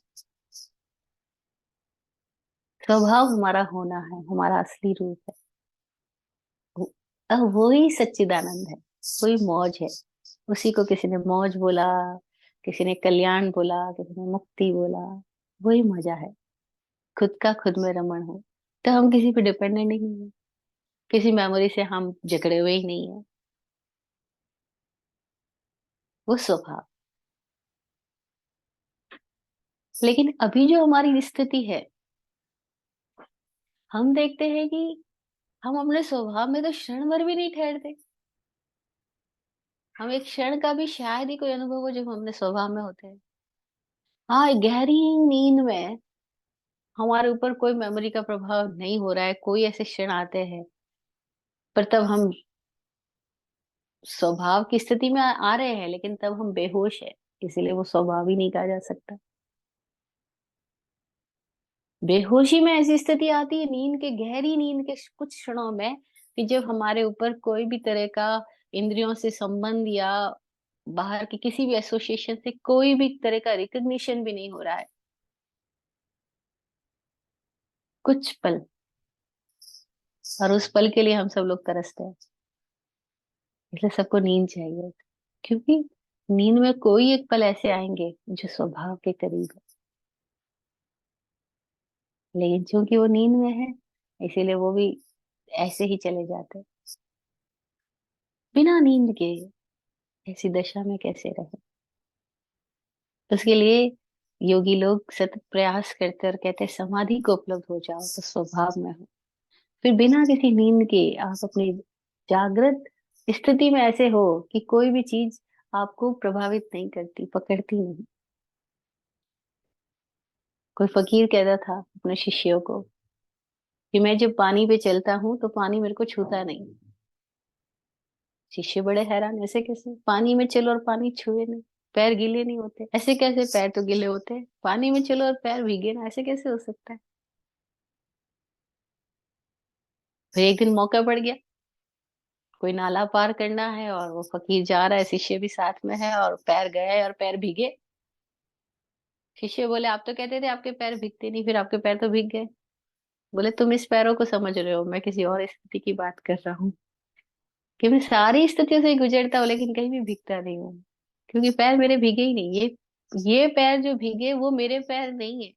स्वभाव हमारा होना है, हमारा असली रूप है। अब वही सच्चिदानंद है, वही मौज है। उसी को किसी ने मौज बोला, किसी ने कल्याण बोला, किसी ने मुक्ति बोला। वही मजा है, खुद का खुद में रमण हो। तो हम किसी पे डिपेंडेंट ही नहीं है, किसी मेमोरी से हम जकड़े हुए ही नहीं है। वो स्वभाव। लेकिन अभी जो हमारी स्थिति है, हम देखते हैं कि हम अपने स्वभाव में तो क्षण भर भी नहीं ठहरते। हम एक क्षण का भी शायद ही कोई अनुभव हो जब हम अपने स्वभाव में होते हैं। हाँ, एक गहरी नींद में हमारे ऊपर कोई मेमोरी का प्रभाव नहीं हो रहा है, कोई ऐसे क्षण आते हैं, पर तब हम स्वभाव की स्थिति में आ रहे हैं, लेकिन तब हम बेहोश है, इसीलिए वो स्वभाव ही नहीं कहा जा सकता। बेहोशी में ऐसी स्थिति आती है, नींद के, गहरी नींद के कुछ क्षणों में, कि जब हमारे ऊपर कोई भी तरह का इंद्रियों से संबंध या बाहर के किसी भी एसोसिएशन से कोई भी तरह का रिकग्निशन भी नहीं हो रहा है। कुछ पल, और उस पल के लिए हम सब लोग तरसते हैं। इसलिए सबको नींद चाहिए, क्योंकि नींद में कोई एक पल ऐसे आएंगे जो स्वभाव के करीब है। लेकिन चूंकि वो नींद में है, इसीलिए वो भी ऐसे ही चले जाते हैं। बिना नींद के ऐसी दशा में कैसे रहे? उसके लिए योगी लोग सतत प्रयास करते और कहते हैं, समाधि को उपलब्ध हो जाओ तो स्वभाव में हो। फिर बिना किसी नींद के आप अपनी जागृत स्थिति में ऐसे हो कि कोई भी चीज आपको प्रभावित नहीं करती, पकड़ती नहीं। कोई फकीर कहता था अपने शिष्यों को कि मैं जब पानी पे चलता हूँ तो पानी मेरे को छूता नहीं। शिष्य बड़े हैरान, ऐसे कैसे? पानी में चलो और पानी छुए नहीं, पैर गीले नहीं होते? ऐसे कैसे? पैर तो गीले होते हैं। पानी में चलो और पैर भीगे ना, ऐसे कैसे हो सकता है? फिर एक दिन मौका पड़ गया, कोई नाला पार करना है और वो फकीर जा रहा है, शिष्य भी साथ में है, और पैर गए और पैर भीगे। शिष्य बोले, आप तो कहते थे आपके पैर भीगते नहीं, फिर आपके पैर तो भीग गए। बोले, तुम इस पैरों को समझ रहे हो, मैं किसी और स्थिति की बात कर रहा हूँ, कि मैं सारी स्थितियों से गुजरता हूँ लेकिन कहीं भी भीगता नहीं हूँ, क्योंकि पैर मेरे भीगे ही नहीं। ये पैर जो भीगे वो मेरे पैर नहीं है।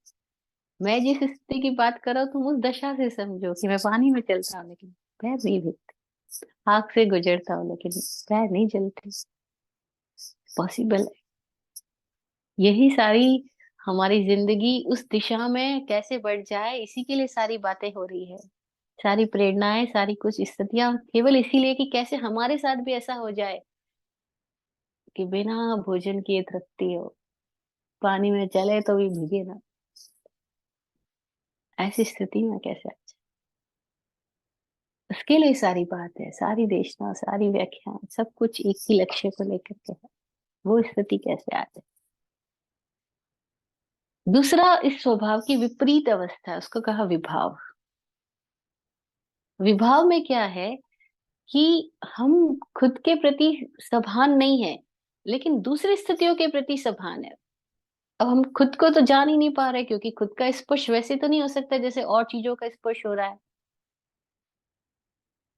मैं जिस स्थिति की बात कर रहा हूँ तुम उस दशा से समझो कि मैं पानी में चलता हूँ लेकिन पैर नहीं भीगते, आग से गुजरता हूँ लेकिन पैर नहीं जलते। पॉसिबल है? यही सारी हमारी जिंदगी उस दिशा में कैसे बढ़ जाए, इसी के लिए सारी बातें हो रही है। सारी प्रेरणाएं, सारी कुछ स्थितियां केवल इसीलिए कि कैसे हमारे साथ भी ऐसा हो जाए कि बिना भोजन किए तृप्ति हो, पानी में चले तो भी भीगे ना। ऐसी स्थिति में कैसे आ जाए? उसके लिए सारी बात है, सारी देशना, सारी व्याख्या, सब कुछ एक ही लक्ष्य को लेकर के है। वो स्थिति कैसे आ जाए? दूसरा, इस स्वभाव की विपरीत अवस्था है, उसको कहा विभाव। विभाव में क्या है कि हम खुद के प्रति सभान नहीं है, लेकिन दूसरी स्थितियों के प्रति सभान है। अब हम खुद को तो जान ही नहीं पा रहे, क्योंकि खुद का स्पर्श वैसे तो नहीं हो सकता जैसे और चीजों का स्पर्श हो रहा है।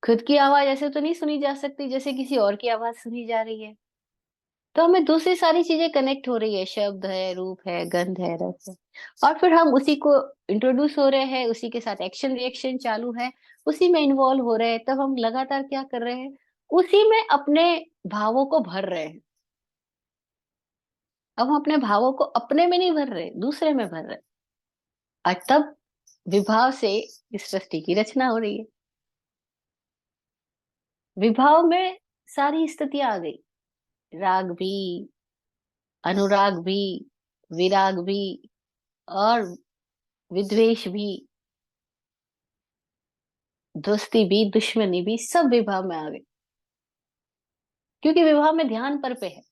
खुद की आवाज ऐसे तो नहीं सुनी जा सकती जैसे किसी और की आवाज सुनी जा रही है। तो हमें दूसरी सारी चीजें कनेक्ट हो रही है, शब्द है, रूप है, गंध है, रस है, और फिर हम उसी को इंट्रोड्यूस हो रहे हैं, उसी के साथ एक्शन रिएक्शन चालू है, उसी में इन्वॉल्व हो रहे हैं। तब हम लगातार क्या कर रहे हैं? उसी में अपने भावों को भर रहे हैं। अब हम अपने भावों को अपने में नहीं भर रहे, दूसरे में भर रहे हैं। और तब विभाव से इस सृष्टि की रचना हो रही है। विभाव में सारी स्थितियां आ गई, राग भी, अनुराग भी, विराग भी, और विद्वेष भी, दोस्ती भी, दुश्मनी भी, सब विभाव में आ गई। क्योंकि विभाव में ध्यान पर पे है।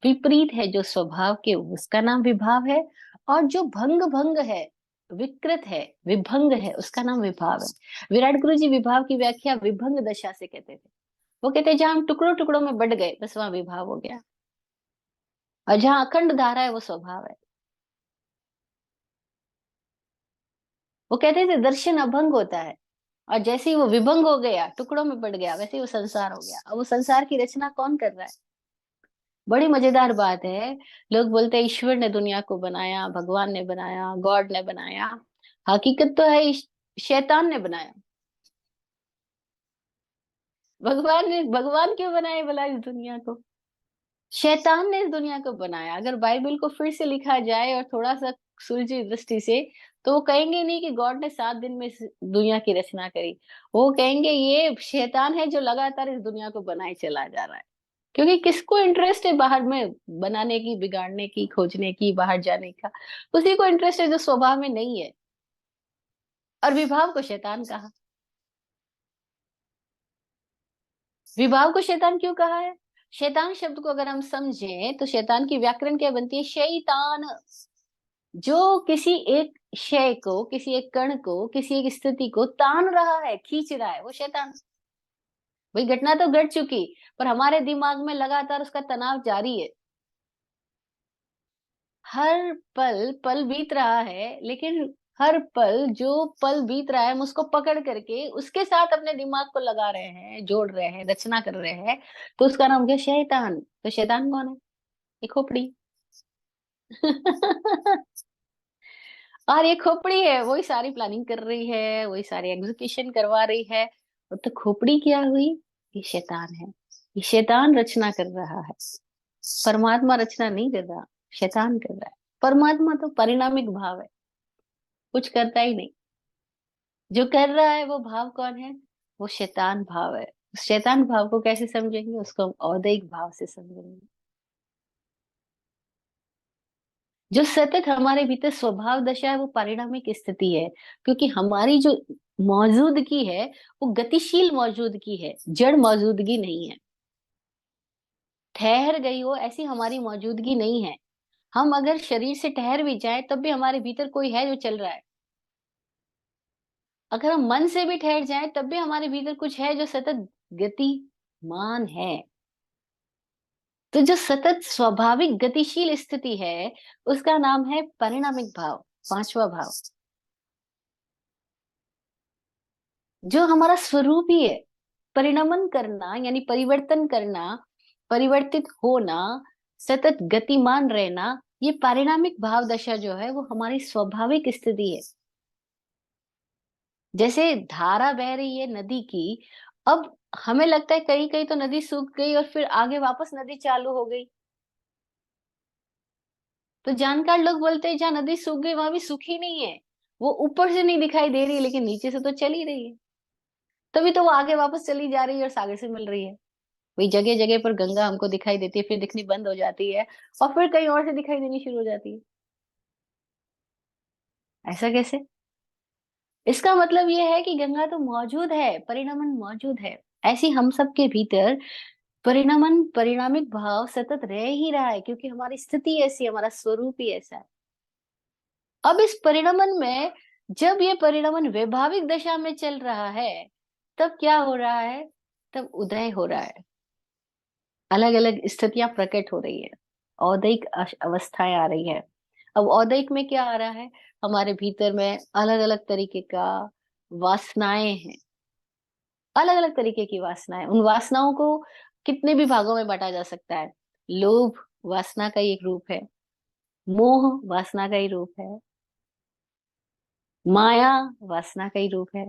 विपरीत है जो स्वभाव के, उसका नाम विभाव है। और जो भंग भंग है, विकृत है, विभंग है, उसका नाम विभाव है। विराट गुरु जी विभाव की व्याख्या विभंग दशा से कहते थे। वो कहते हैं जहां हम टुकड़ों टुकड़ों में बट गए, बस वहां विभाव हो गया। और जहाँ अखंड धारा है वो स्वभाव है। वो कहते थे दर्शन अभंग होता है, और जैसे ही वो विभंग हो गया, टुकड़ों में पड़ गया, वैसे ही वो संसार हो गया। अब वो संसार की रचना कौन कर रहा है? बड़ी मजेदार बात है। लोग बोलते हैं ईश्वर ने दुनिया को बनाया, भगवान ने बनाया, गॉड ने बनाया। हकीकत तो है शैतान ने बनाया। भगवान क्यों बनाए भला इस दुनिया को? शैतान ने इस दुनिया को बनाया। अगर बाइबल को फिर से लिखा जाए और थोड़ा सा सुलझी दृष्टि से, तो वो कहेंगे नहीं कि गॉड ने 7 दिन में इस दुनिया की रचना करी। वो कहेंगे ये शैतान है जो लगातार इस दुनिया को बनाए चला जा रहा है। क्योंकि किसको इंटरेस्ट है बाहर में बनाने की, बिगाड़ने की, खोजने की, बाहर जाने का? उसी को इंटरेस्ट है जो स्वभाव में नहीं है। और विभाव को शैतान कहा। विभाव को शैतान क्यों कहा है? शैतान शब्द को अगर हम समझें तो शैतान की व्याकरण क्या बनती है? शैतान। जो किसी एक शय को, किसी एक कण को, किसी एक स्थिति को तान रहा है, खींच रहा है, वो शैतान। वही घटना तो घट चुकी, पर हमारे दिमाग में लगातार उसका तनाव जारी है। हर पल पल बीत रहा है, लेकिन हर पल जो पल बीत रहा है, हम उसको पकड़ करके उसके साथ अपने दिमाग को लगा रहे हैं, जोड़ रहे हैं, रचना कर रहे हैं। तो उसका नाम क्या? शैतान। तो शैतान कौन है? एक खोपड़ी। और ये खोपड़ी है, वही सारी प्लानिंग कर रही है, वही सारी एग्जीक्यूशन करवा रही है। तो खोपड़ी क्या हुई? ये शैतान है। ये शैतान रचना कर रहा है। परमात्मा रचना नहीं कर रहा, शैतान कर रहा है। परमात्मा तो परिणामिक भाव है, कुछ करता ही नहीं। जो कर रहा है वो भाव कौन है? वो शैतान भाव है। उस शैतान भाव को कैसे समझेंगे? उसको हम औदैहिक भाव से समझेंगे। जो सतत हमारे भीतर स्वभाव दशा है वो पारिणामिक स्थिति है। क्योंकि हमारी जो मौजूदगी है वो गतिशील मौजूदगी है, जड़ मौजूदगी नहीं है। ठहर गई हो ऐसी हमारी मौजूदगी नहीं है। हम अगर शरीर से ठहर भी जाए तब भी हमारे भीतर कोई है जो चल रहा है। अगर हम मन से भी ठहर जाए तब भी हमारे भीतर कुछ है जो सतत गतिमान है। तो जो सतत स्वाभाविक गतिशील स्थिति है उसका नाम है परिणामिक भाव, पांचवा भाव। जो हमारा स्वरूप ही है। परिणमन करना यानी परिवर्तन करना, परिवर्तित होना, सतत गतिमान रहना, ये पारिणामिक भाव दशा जो है वो हमारी स्वाभाविक स्थिति है। जैसे धारा बह रही है नदी की। अब हमें लगता है कहीं कहीं तो नदी सूख गई और फिर आगे वापस नदी चालू हो गई। तो जानकार लोग बोलते हैं जहाँ नदी सूख गई वहां भी सूखी नहीं है। वो ऊपर से नहीं दिखाई दे रही, लेकिन नीचे से तो चल ही रही है। तभी तो वो आगे वापस चली जा रही है और सागर से मिल रही है। वही जगह जगह पर गंगा हमको दिखाई देती है, फिर दिखनी बंद हो जाती है, और फिर कहीं और से दिखाई देनी शुरू हो जाती है। ऐसा कैसे? इसका मतलब ये है कि गंगा तो मौजूद है, परिणमन मौजूद है। ऐसी हम सब के भीतर परिणमन, परिणामिक भाव सतत रह ही रहा है, क्योंकि हमारी स्थिति ऐसी, हमारा स्वरूप ही ऐसा है। अब इस परिणमन में, जब ये परिणमन वैभाविक दशा में चल रहा है, तब क्या हो रहा है? तब उदय हो रहा है। अलग अलग स्थितियां प्रकट हो रही है। औदैहिक अवस्थाएं आ रही है। अब औदैहिक में क्या आ रहा है? हमारे भीतर में अलग अलग तरीके का वासनाएं हैं। अलग अलग तरीके की वासनाएं, उन वासनाओं को कितने भी भागों में बांटा जा सकता है। लोभ वासना का ही एक रूप है। मोह वासना का ही रूप है। माया वासना का ही रूप है।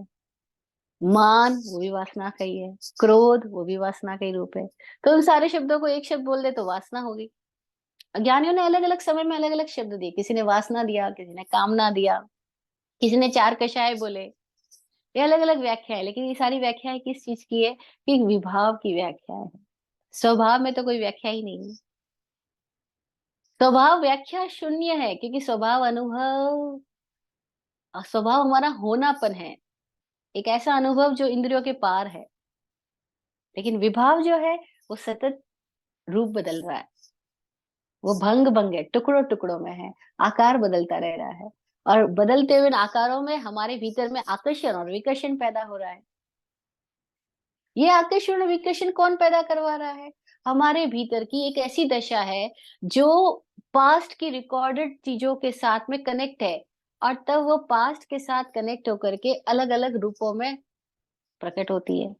मान वो भी वासना का ही है। क्रोध वो भी वासना का ही रूप है। तो उन सारे शब्दों को एक शब्द बोल दे तो वासना होगी। ज्ञानियों ने अलग अलग समय में अलग अलग शब्द दिए। किसी ने वासना दिया, किसी ने कामना दिया, किसी ने चार कषाय बोले। ये अलग अलग व्याख्या है, लेकिन ये सारी व्याख्याएं किस चीज की है? कि विभाव की व्याख्या है। स्वभाव में तो कोई व्याख्या ही नहीं है। स्वभाव व्याख्या शून्य है, क्योंकि स्वभाव अनुभव, स्वभाव हमारा होनापन है। एक ऐसा अनुभव जो इंद्रियों के पार है। लेकिन विभाव जो है वो सतत रूप बदल रहा है। वो भंग भंग है, टुकड़ों टुकड़ों में है। आकार बदलता रह रहा है। और बदलते हुए इन आकारों में हमारे भीतर में आकर्षण और विकर्षण पैदा हो रहा है। ये आकर्षण और विकर्षण कौन पैदा करवा रहा है? हमारे भीतर की एक ऐसी दशा है जो पास्ट की रिकॉर्डेड चीजों के साथ में कनेक्ट है, और तब वो पास्ट के साथ कनेक्ट होकर के अलग अलग रूपों में प्रकट होती है।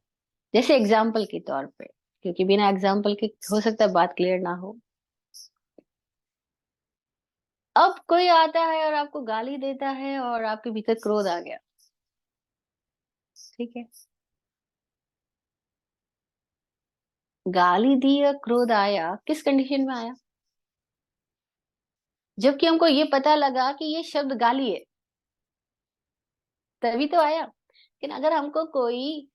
जैसे एग्जाम्पल के तौर पे, क्योंकि बिना एग्जाम्पल के हो सकता है बात क्लियर ना हो। अब कोई आता है और आपको गाली देता है और आपके भीतर क्रोध आ गया, ठीक है। गाली दी और क्रोध आया, किस कंडीशन में आया? जबकि हमको ये पता लगा कि ये शब्द गाली है, तभी तो आया। लेकिन अगर हमको कोई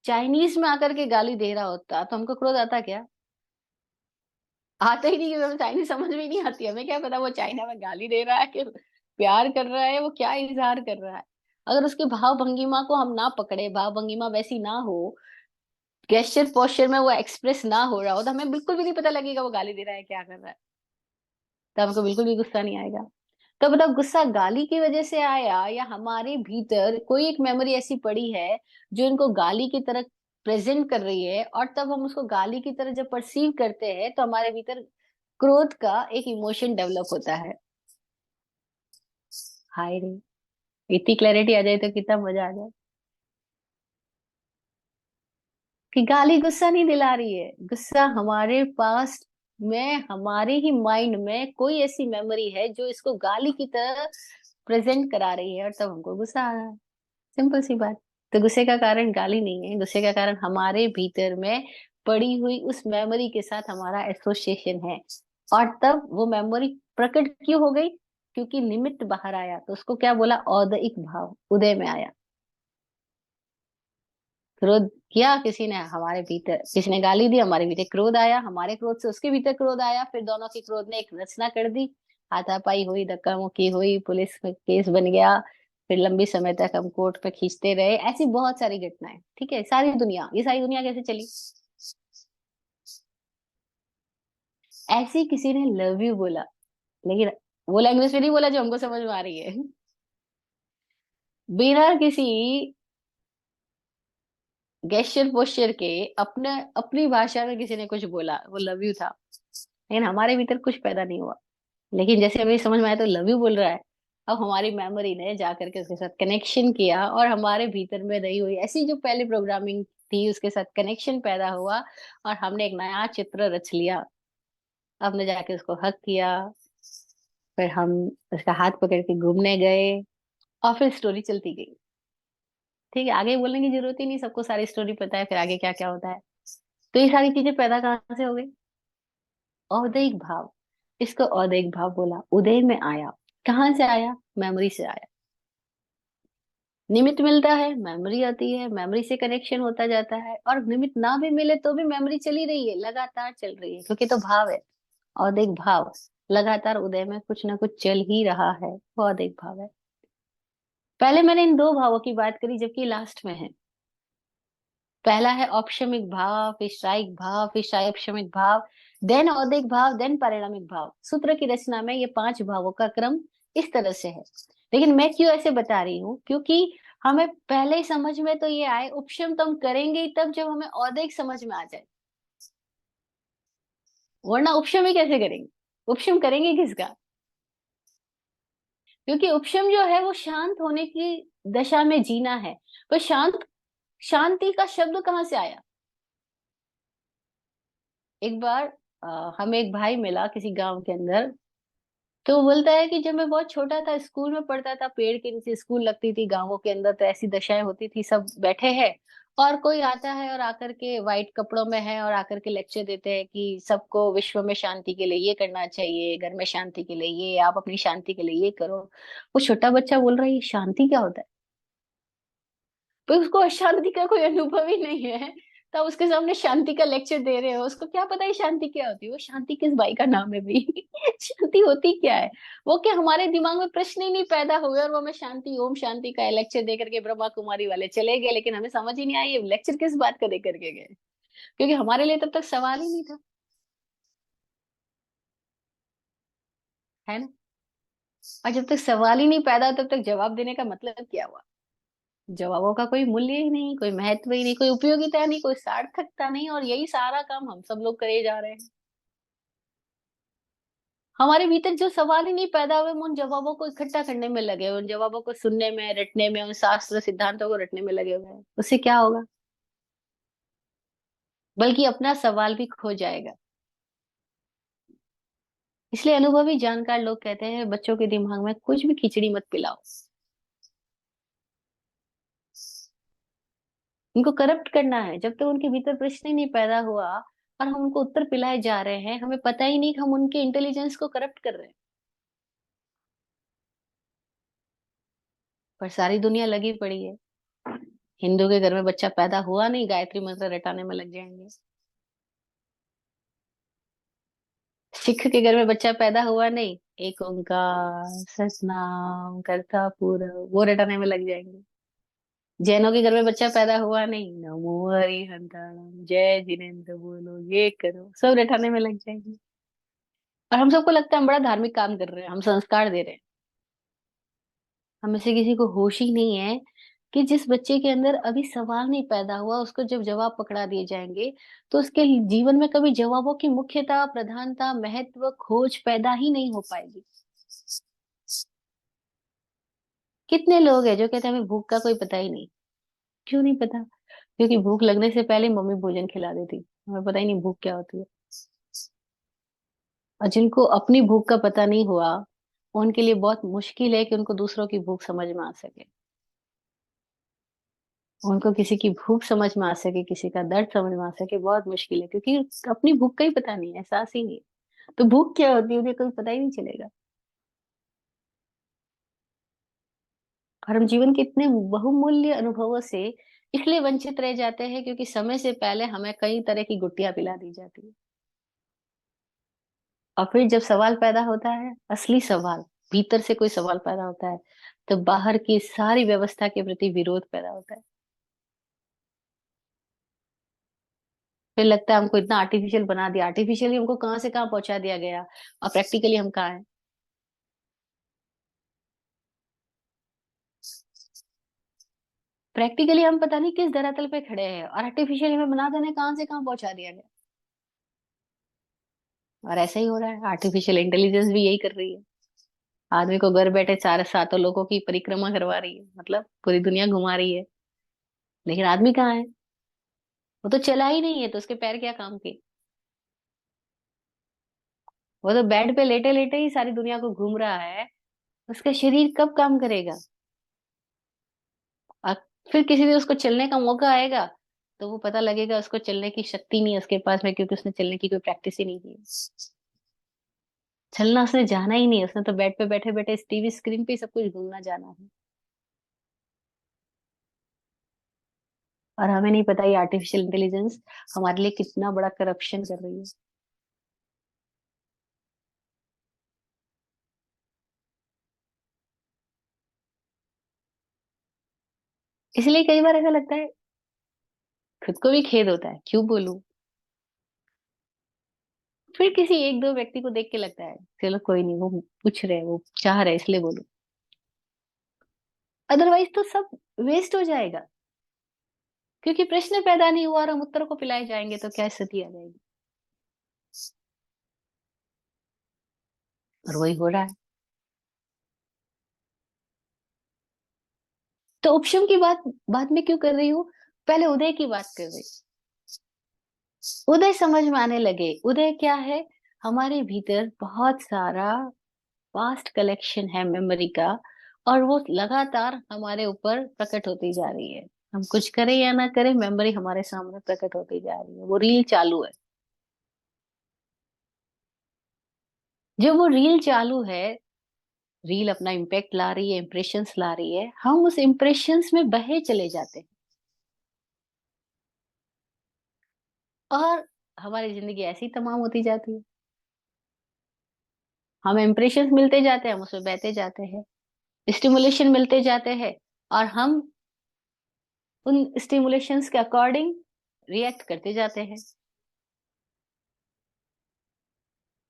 चाइनीज में आकर के गाली दे रहा होता तो हमको क्रोध आता क्या? आता ही नहीं, क्योंकि हमें चाइनीज समझ में ही नहीं आती। हमें क्या पता वो चाइना में गाली दे रहा है कि प्यार कर रहा है, वो क्या इजहार कर रहा है। अगर उसके भाव भंगिमा को हम ना पकड़े, भाव भंगिमा वैसी ना हो, गेस्चर पोस्चर में वो एक्सप्रेस ना हो रहा हो, तो हमें बिल्कुल भी नहीं पता लगेगा वो गाली दे रहा है क्या कर रहा है। तो हमको बिल्कुल भी गुस्सा नहीं आएगा। तो बताओ, गुस्सा गाली की वजह से आया या हमारे भीतर कोई एक मेमोरी ऐसी पड़ी है जो इनको गाली की तरह प्रेजेंट कर रही है, और तब हम उसको गाली की तरह जब परसीव करते हैं तो हमारे भीतर क्रोध का एक इमोशन डेवलप होता है। हाय रे, इतनी क्लैरिटी आ जाए तो कितना मजा आ जाए कि गाली गुस्सा नहीं दिला रही है। गुस्सा हमारे पास में, हमारे ही माइंड में कोई ऐसी मेमोरी है जो इसको गाली की तरह प्रेजेंट करा रही है, और तब हमको गुस्सा आ रहा है। सिंपल सी बात। तो गुस्से का कारण गाली नहीं है, गुस्से का कारण हमारे भीतर में पड़ी हुई उस मेमोरी के साथ हमारा एसोसिएशन है। और तब वो मेमोरी प्रकट क्यों हो गई? क्योंकि निमित्त बाहर आया, तो उसको क्या बोला? औदयिक भाव उदय में आया। क्रोध किया किसी ने हमारे भीतर, किसी ने गाली दी, हमारे भीतर क्रोध आया, हमारे क्रोध से उसके भीतर क्रोध आया, फिर दोनों के क्रोध ने एक रचना कर दी। हाथापाई हुई, धक्का मुक्की हुई, पुलिस में केस बन गया। फिर लंबी समय तक हम कोर्ट पे खींचते रहे। ऐसी बहुत सारी घटनाएं, ठीक है। सारी दुनिया, ये सारी दुनिया कैसे चली? ऐसी किसी ने लव यू बोला, लेकिन वो लैंग्वेज में नहीं बोला जो हमको समझ में आ रही है। बिना किसी गेस्चर पोस्चर के अपने अपनी भाषा में किसी ने कुछ बोला, वो लव यू था, लेकिन हमारे भीतर कुछ पैदा नहीं हुआ। लेकिन जैसे हमें समझ में आया तो लव यू बोल रहा है, अब हमारी मेमोरी ने जाकर के उसके साथ कनेक्शन किया, और हमारे भीतर में रही हुई ऐसी जो पहले प्रोग्रामिंग थी उसके साथ कनेक्शन पैदा हुआ, और हमने एक नया चित्र रच लिया। हमने जाके उसको हक किया, फिर हम उसका हाथ पकड़ के घूमने गए, और फिर स्टोरी चलती गई। ठीक है, आगे बोलने की जरूरत ही नहीं, सबको सारी स्टोरी पता है फिर आगे क्या क्या होता है। तो ये सारी चीजें पैदा कहाँ से हो गई? औदैहिक भाव। इसको औदैहिक भाव बोला, उदय में आया। कहाँ से आया? मेमोरी से आया। निमित्त मिलता है, मेमोरी आती है, मेमोरी से कनेक्शन होता जाता है, और निमित्त ना भी मिले तो भी मेमोरी चली रही है, लगातार चल रही है, क्योंकि तो भाव है। औदैहिक भाव लगातार उदय में कुछ ना कुछ चल ही रहा है, वो औदैहिक भाव है। पहले मैंने इन दो भावों की बात करी, जबकि लास्ट में है। पहला है औपशमिक भाव, फिर शायिक भाव, फिर शायपशमिक भाव, देन औदिक भाव, देन परिणामिक भाव। सूत्र की रचना में ये पांच भावों का क्रम इस तरह से है। लेकिन मैं क्यों ऐसे बता रही हूँ? क्योंकि हमें पहले ही समझ में तो ये आए, उपशम तो हम करेंगे ही तब जब हमें औदिक समझ में आ जाए, वरना उपशम ही कैसे करेंगे? उपशम करेंगे किसका? क्योंकि उपशम जो है वो शांत होने की दशा में जीना है। पर शांति का शब्द कहाँ से आया? एक बार हमें एक भाई मिला किसी गांव के अंदर। तो वो बोलता है कि जब मैं बहुत छोटा था, स्कूल में पढ़ता था, पेड़ के नीचे स्कूल लगती थी गांवों के अंदर, तो ऐसी दशाएं होती थी, सब बैठे हैं और कोई आता है और आकर के वाइट कपड़ों में है और आकर के लेक्चर देते हैं कि सबको विश्व में शांति के लिए ये करना चाहिए, घर में शांति के लिए ये, आप अपनी शांति के लिए ये करो। वो छोटा बच्चा बोल रहा है, ये शांति क्या होता है? पर उसको अशांति का कोई अनुभव ही नहीं है। तब उसके सामने शांति का लेक्चर दे रहे हो, उसको क्या पता है शांति क्या होती है? वो शांति किस बाई का नाम है भी? शांति होती क्या है? वो क्या हमारे दिमाग में प्रश्न ही नहीं पैदा हुए, और वो हमें शांति, ओम शांति का लेक्चर दे करके ब्रह्मा कुमारी वाले चले गए, लेकिन हमें समझ ही नहीं आई ये लेक्चर किस बात का दे करके गए, क्योंकि हमारे लिए तब तक सवाल ही नहीं था। है ना? और जब तक सवाल ही नहीं पैदा तब तक जवाब देने का मतलब क्या हुआ? जवाबों का कोई मूल्य ही नहीं, कोई महत्व ही नहीं, कोई उपयोगिता नहीं, कोई सार्थकता नहीं, और यही सारा काम हम सब लोग करे जा रहे हैं। हमारे भीतर जो सवाल ही नहीं पैदा हुए, हम उन जवाबों को इकट्ठा करने में लगे हुए, उन जवाबों को सुनने में, रटने में, उन शास्त्र सिद्धांतों को रटने में लगे हुए हैं। उससे क्या होगा? बल्कि अपना सवाल भी खो जाएगा। इसलिए अनुभवी जानकार लोग कहते हैं, बच्चों के दिमाग में कुछ भी खिचड़ी मत पिलाओ। उनको करप्ट करना है। जब तक उनके भीतर प्रश्न ही नहीं पैदा हुआ और हम उनको उत्तर पिलाए जा रहे हैं, हमें पता ही नहीं कि हम उनके इंटेलिजेंस को करप्ट कर रहे हैं। पर सारी दुनिया लगी पड़ी है। हिंदू के घर में बच्चा पैदा हुआ नहीं, गायत्री मंत्र रटाने में लग जाएंगे। सिख के घर में बच्चा पैदा हुआ नहीं, एक ओंकार सतनाम करता पूरा, वो रटाने में लग जाएंगे। जैनों के घर में बच्चा पैदा हुआ नहीं, नमो हरिहंताणम, जय जिनेन्द्र बोलो, ये करो, सब रटाने में लग जाएंगे। और हम सबको लगता है हम बड़ा धार्मिक काम कर रहे हैं, हम संस्कार दे रहे हैं। हम में से किसी को होश ही नहीं है कि जिस बच्चे के अंदर अभी सवाल नहीं पैदा हुआ, उसको जब जवाब पकड़ा दिए जाएंगे, तो उसके जीवन में कभी जवाबों की मुख्यता, प्रधानता, महत्व, खोज पैदा ही नहीं हो पाएगी। कितने लोग हैं जो कहते हैं हमें भूख का कोई पता ही नहीं। क्यों नहीं पता? क्योंकि भूख लगने से पहले मम्मी भोजन खिला देती, हमें पता ही नहीं भूख क्या होती है। और जिनको अपनी भूख का पता नहीं हुआ, उनके लिए बहुत मुश्किल है कि उनको दूसरों की भूख समझ में आ सके। उनको किसी की भूख समझ में आ सके, किसी का दर्द समझ में आ सके, बहुत मुश्किल है, क्योंकि अपनी भूख का ही पता नहीं है, एहसास ही नहीं है। तो भूख क्या होती है उन्हें कोई पता ही नहीं चलेगा। और हम जीवन के इतने बहुमूल्य अनुभवों से इसलिए वंचित रह जाते हैं क्योंकि समय से पहले हमें कई तरह की गुट्टियां पिला दी जाती है। और फिर जब सवाल पैदा होता है, असली सवाल, भीतर से कोई सवाल पैदा होता है, तो बाहर की सारी व्यवस्था के प्रति विरोध पैदा होता है। फिर लगता है हमको इतना आर्टिफिशियल बना दिया, आर्टिफिशियली हमको कहाँ से कहाँ पहुंचा दिया गया, और प्रैक्टिकली हम कहाँ हैं। प्रैक्टिकली हम पता नहीं किस धरातल पे खड़े हैं, और आर्टिफिशियली हमें बना देने कहाँ से कहाँ पहुंचा दिया गया। और ऐसा ही हो रहा है, आर्टिफिशियल इंटेलिजेंस भी यही कर रही है। आदमी को घर बैठे चार सातों लोगों की परिक्रमा करवा रही है, मतलब पूरी दुनिया घुमा रही है। लेकिन आदमी कहाँ है? वो तो चला ही नहीं है, तो उसके पैर क्या काम के? वो तो बेड पे लेटे लेटे ही सारी दुनिया को घूम रहा है। उसका शरीर कब काम करेगा? और फिर किसी दिन उसको चलने का मौका आएगा, तो वो पता लगेगा उसको चलने की शक्ति नहीं है उसके पास में, क्योंकि उसने चलने की कोई प्रैक्टिस ही नहीं की है। चलना उसने जाना ही नहीं है, उसने तो बेड पे बैठे बैठे टीवी स्क्रीन पे ही सब कुछ घूमना जाना है। और हमें नहीं पता ये आर्टिफिशियल इंटेलिजेंस हमारे लिए कितना बड़ा करप्शन कर रही है। इसलिए कई बार ऐसा लगता है, खुद को भी खेद होता है, क्यों बोलूं। फिर किसी एक दो व्यक्ति को देख के लगता है चलो कोई नहीं, वो पूछ रहे हैं, वो चाह रहे हैं, इसलिए बोलूं। अदरवाइज तो सब वेस्ट हो जाएगा। क्योंकि प्रश्न पैदा नहीं हुआ और हम उत्तर को पिलाए जाएंगे तो क्या स्थिति आ जाएगी। और वही हो रहा है। तो उपशम की बात बाद में क्यों कर रही हूँ, पहले उदय की बात कर रही हूँ। उदय समझ में आने लगे। उदय क्या है? हमारे भीतर बहुत सारा वास्ट कलेक्शन है मेमोरी का, और वो लगातार हमारे ऊपर प्रकट होती जा रही है। हम कुछ करें या ना करें, मेमोरी हमारे सामने प्रकट होती जा रही है, वो रील चालू है। जब वो रील चालू है, रील अपना इम्पैक्ट ला रही है, इम्प्रेशंस ला रही है, हम उस इम्प्रेशंस में बहे चले जाते हैं। और हमारी जिंदगी ऐसी तमाम होती जाती है। हमें इम्प्रेशंस मिलते जाते हैं, हम उसमें बहते जाते हैं। स्टिमुलेशन मिलते जाते हैं, और हम उन स्टिमुलेशंस के अकॉर्डिंग रिएक्ट करते जाते हैं।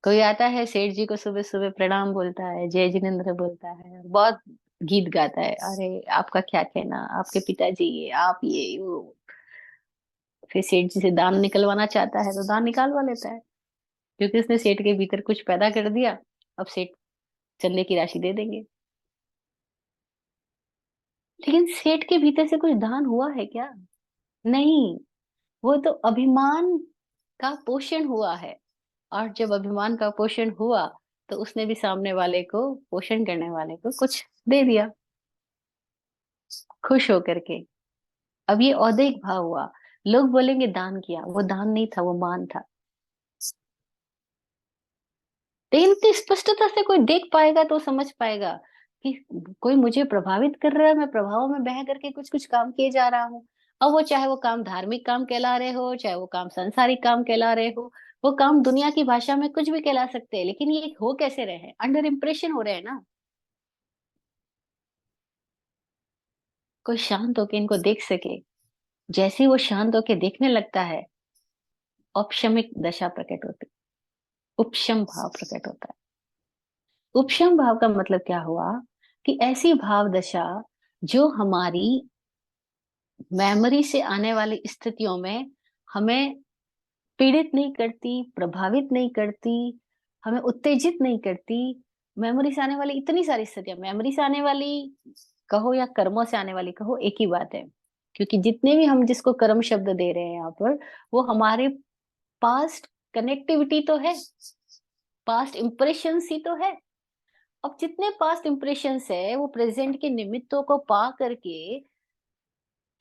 कोई आता है, सेठ जी को सुबह सुबह प्रणाम बोलता है, जय जिनेन्द्र बोलता है, बहुत गीत गाता है, अरे आपका क्या कहना, आपके पिताजी ये, आप ये वो। फिर सेठ जी से दान निकलवाना चाहता है तो दान निकालवा लेता है, क्योंकि उसने सेठ के भीतर कुछ पैदा कर दिया। अब सेठ चंदे की राशि दे देंगे। लेकिन सेठ के भीतर से कुछ दान हुआ है क्या? नहीं। वो तो अभिमान का पोषण हुआ है। और जब अभिमान का पोषण हुआ, तो उसने भी सामने वाले को, पोषण करने वाले को कुछ दे दिया, खुश होकर के। अब ये औदेक भाव हुआ। लोग बोलेंगे दान किया, वो दान नहीं था, वो मान था। लेकिन इतनी स्पष्टता से कोई देख पाएगा तो समझ पाएगा कि कोई मुझे प्रभावित कर रहा है, मैं प्रभाव में बह करके कुछ कुछ काम किए जा रहा हूँ। अब वो चाहे वो काम धार्मिक काम कहला रहे हो, चाहे वो काम सांसारिक काम कहला रहे हो, वो काम दुनिया की भाषा में कुछ भी कहला सकते हैं, लेकिन ये हो कैसे रहे हैं? अंडर इम्प्रेशन हो रहे हैं ना। कोई शांत होके इनको देख सके। जैसे ही वो शांत होके देखने लगता है, औपशमिक दशा प्रकट होती, उपशम भाव प्रकट होता है। उपशम भाव का मतलब क्या हुआ? कि ऐसी भाव दशा जो हमारी मेमोरी से आने वाली स्थितियों में हमें पीड़ित नहीं करती, प्रभावित नहीं करती, हमें उत्तेजित नहीं करती। मेमोरी से आने वाली इतनी सारी स्थितियां, मेमोरी से आने वाली कहो या कर्मों से आने वाली कहो, एक ही बात है। क्योंकि जितने भी हम जिसको कर्म शब्द दे रहे हैं यहाँ पर, वो हमारे पास्ट कनेक्टिविटी तो है, पास्ट इंप्रेशंस ही तो है। अब जितने पास्ट इंप्रेशंस है, वो प्रेजेंट के निमित्तों को पा करके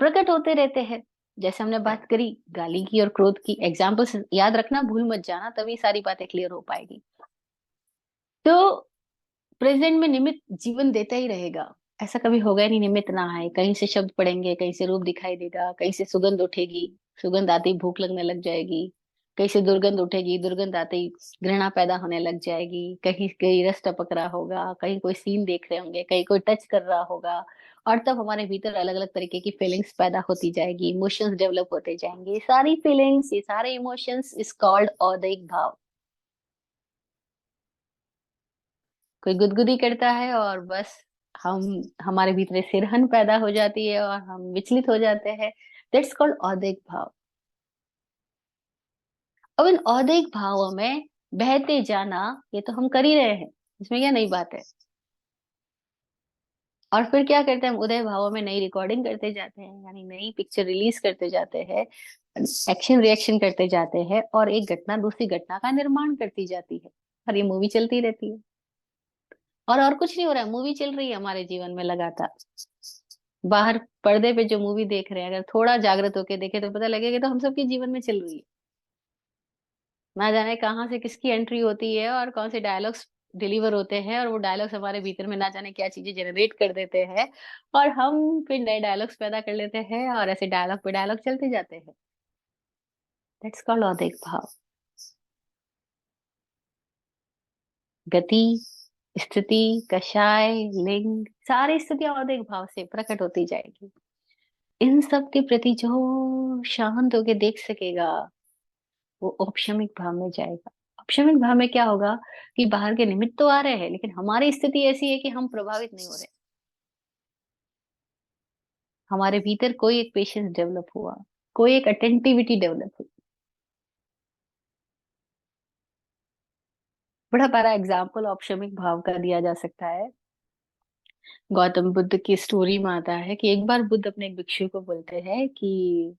प्रकट होते रहते हैं। जैसे हमने बात करी गाली की और क्रोध की, एग्जाम्पल्स याद रखना, भूल मत जाना, तभी सारी बातें क्लियर हो पाएगी। तो प्रेजेंट में निमित्त जीवन देता ही रहेगा। ऐसा कभी होगा ही नहीं निमित्त ना आए। कहीं से शब्द पढ़ेंगे, कहीं से रूप दिखाई देगा, कहीं से सुगंध उठेगी, सुगंध आते ही भूख लगने लग जाएगी। कहीं से दुर्गंध उठेगी, दुर्गंध आते ही घृणा पैदा होने लग जाएगी। कहीं कहीं रस टपक रहा होगा, कहीं कोई सीन देख रहे होंगे, कहीं कोई टच कर रहा होगा। और तब हमारे भीतर अलग अलग तरीके की फीलिंग्स पैदा होती जाएगी, इमोशंस डेवलप होते जाएंगे। ये सारी फीलिंग्स, ये सारे इमोशंस इज कॉल्ड औदिक भाव। कोई गुदगुदी करता है और बस हम, हमारे भीतर सिरहन पैदा हो जाती है और हम विचलित हो जाते हैं। दैट्स कॉल्ड औदिक भाव। अब इन औदिक भावों में बहते जाना, ये तो हम कर ही रहे हैं, इसमें क्या नई बात है। और फिर क्या करते हैं हम? उदय भावों में नई रिकॉर्डिंग करते जाते हैं, यानी नई पिक्चर रिलीज करते जाते हैं, एक्शन रिएक्शन करते जाते हैं, और एक घटना दूसरी घटना का निर्माण करती जाती है। और ये मूवी चलती रहती है। और कुछ नहीं हो रहा है, मूवी चल रही है हमारे जीवन में लगातार। बाहर पर्दे पे जो मूवी देख रहे हैं, अगर थोड़ा जागृत होके देखे तो पता लगेगा कि तो हम सबके जीवन में चल रही है। ना जाने कहाँ से किसकी एंट्री होती है और कौन से डायलॉग्स डिलीवर होते हैं, और वो डायलॉग्स हमारे भीतर में ना जाने क्या चीजें जनरेट कर देते हैं। और हम फिर नए डायलॉग्स पैदा कर लेते हैं, और ऐसे डायलॉग पे डायलॉग चलते जाते हैं। दैट्स कॉल्ड औदिक भाव। गति, स्थिति, कषाय, लिंग, सारी स्थितियां औदिक भाव से प्रकट होती जाएगी। इन सब के प्रति जो शांत होके देख सकेगा, वो औपशमिक भाव में जाएगा। औपशमिक भाव में क्या होगा? कि बाहर के निमित्त तो आ रहे हैं, लेकिन हमारी स्थिति ऐसी है कि हम प्रभावित नहीं हो रहे। हमारे भीतर कोई एक पेशेंस डेवलप हुआ, कोई एक अटेंटिविटी डेवलप हुई। बड़ा प्यारा एग्जाम्पल औपशमिक भाव का दिया जा सकता है। गौतम बुद्ध की स्टोरी में आता है कि एक बार बुद्ध अपने एक भिक्षु को बोलते हैं कि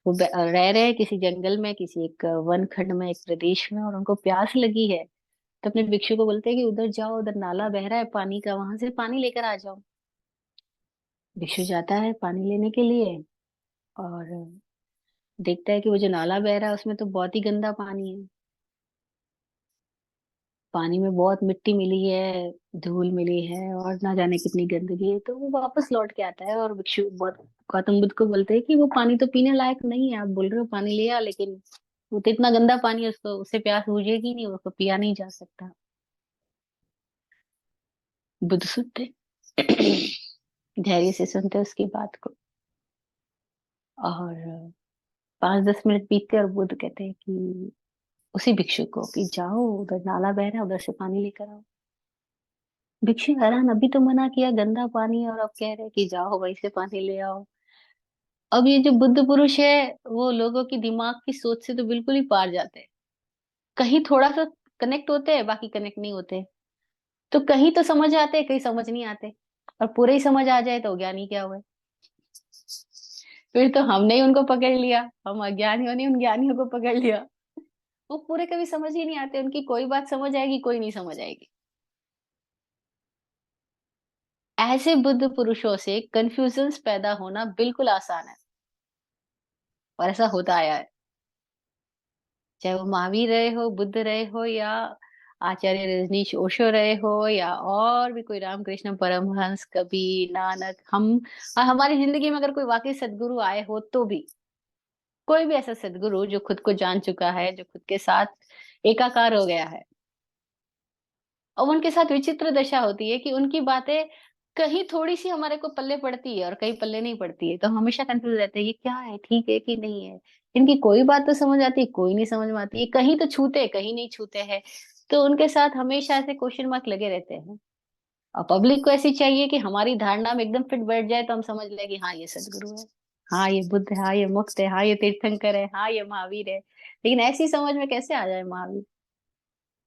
वो रह रहे हैं किसी जंगल में, किसी एक वन खंड में, एक प्रदेश में, और उनको प्यास लगी है। तो अपने भिक्षु को बोलते हैं कि उधर जाओ, उधर नाला बह रहा है पानी का, वहां से पानी लेकर आ जाओ। भिक्षु जाता है पानी लेने के लिए, और देखता है कि वो जो नाला बह रहा है उसमें तो बहुत ही गंदा पानी है। पानी में बहुत मिट्टी मिली है, धूल मिली है, और ना जाने कितनी गंदगी है। तो वो वापस लौट के आता है, और भिक्षु बहुत गौतम बुद्ध को बोलते हैं कि वो पानी तो पीने लायक नहीं है, आप बोल रहे हो पानी लिया, लेकिन वो तो इतना गंदा पानी है, उसको, उससे प्यास बुझेगी नहीं, उसको पिया नहीं जा सकता। बुद्ध सुनते धैर्य से सुनते उसकी बात को। और 5-10 मिनट बीतते और बुद्ध कहते हैं कि उसी भिक्षु को कि जाओ, उधर नाला बह रहा है, उधर से पानी लेकर आओ। भिक्षु हैरान, अभी तो मना किया गंदा पानी और अब कह रहे कि जाओ वहीं से पानी ले आओ। अब ये जो बुद्ध पुरुष है, वो लोगों की दिमाग की सोच से तो बिल्कुल ही पार जाते हैं। कहीं थोड़ा सा कनेक्ट होते हैं, बाकी कनेक्ट नहीं होते। तो कहीं तो समझ आते हैं, कहीं समझ नहीं आते। और पूरे ही समझ आ जाए तो ज्ञानी क्या हुए। फिर तो हमने ही उनको पकड़ लिया, हम अज्ञानियों ने उन ज्ञानियों को पकड़ लिया। वो पूरे कभी समझ ही नहीं आते, उनकी कोई बात समझ आएगी, कोई नहीं समझ आएगी। ऐसे बुद्ध पुरुषों से कंफ्यूजन्स पैदा होना बिल्कुल आसान है, और ऐसा होता आया है। चाहे वो महावीर रहे हो, बुद्ध रहे हो, या आचार्य रजनीश ओशो रहे हो, या और भी कोई रामकृष्ण परमहंस, कबीर, नानक, हम और हमारी जिंदगी में अगर कोई वाकई सदगुरु आए हो तो भी, कोई भी ऐसा सदगुरु जो खुद को जान चुका है, जो खुद के साथ एकाकार हो गया है। और उनके साथ विचित्र दशा होती है कि उनकी बातें कहीं थोड़ी सी हमारे को पल्ले पड़ती है और कहीं पल्ले नहीं पड़ती है, तो हम हमेशा कंफ्यूज रहते हैं ये क्या है, ठीक है कि नहीं है। इनकी कोई बात तो समझ आती है, कोई नहीं समझ में आती है, कहीं तो छूते कहीं नहीं छूते हैं। तो उनके साथ हमेशा ऐसे क्वेश्चन मार्क लगे रहते हैं। और पब्लिक को ऐसी चाहिए कि हमारी धारणा में एकदम फिट बैठ जाए तो हम समझ लें कि हाँ ये सदगुरु है, हाँ ये बुद्ध है, हाँ ये मुक्त है, हाँ ये तीर्थंकर है, हाँ ये महावीर है। लेकिन ऐसी समझ में कैसे आ जाए महावीर,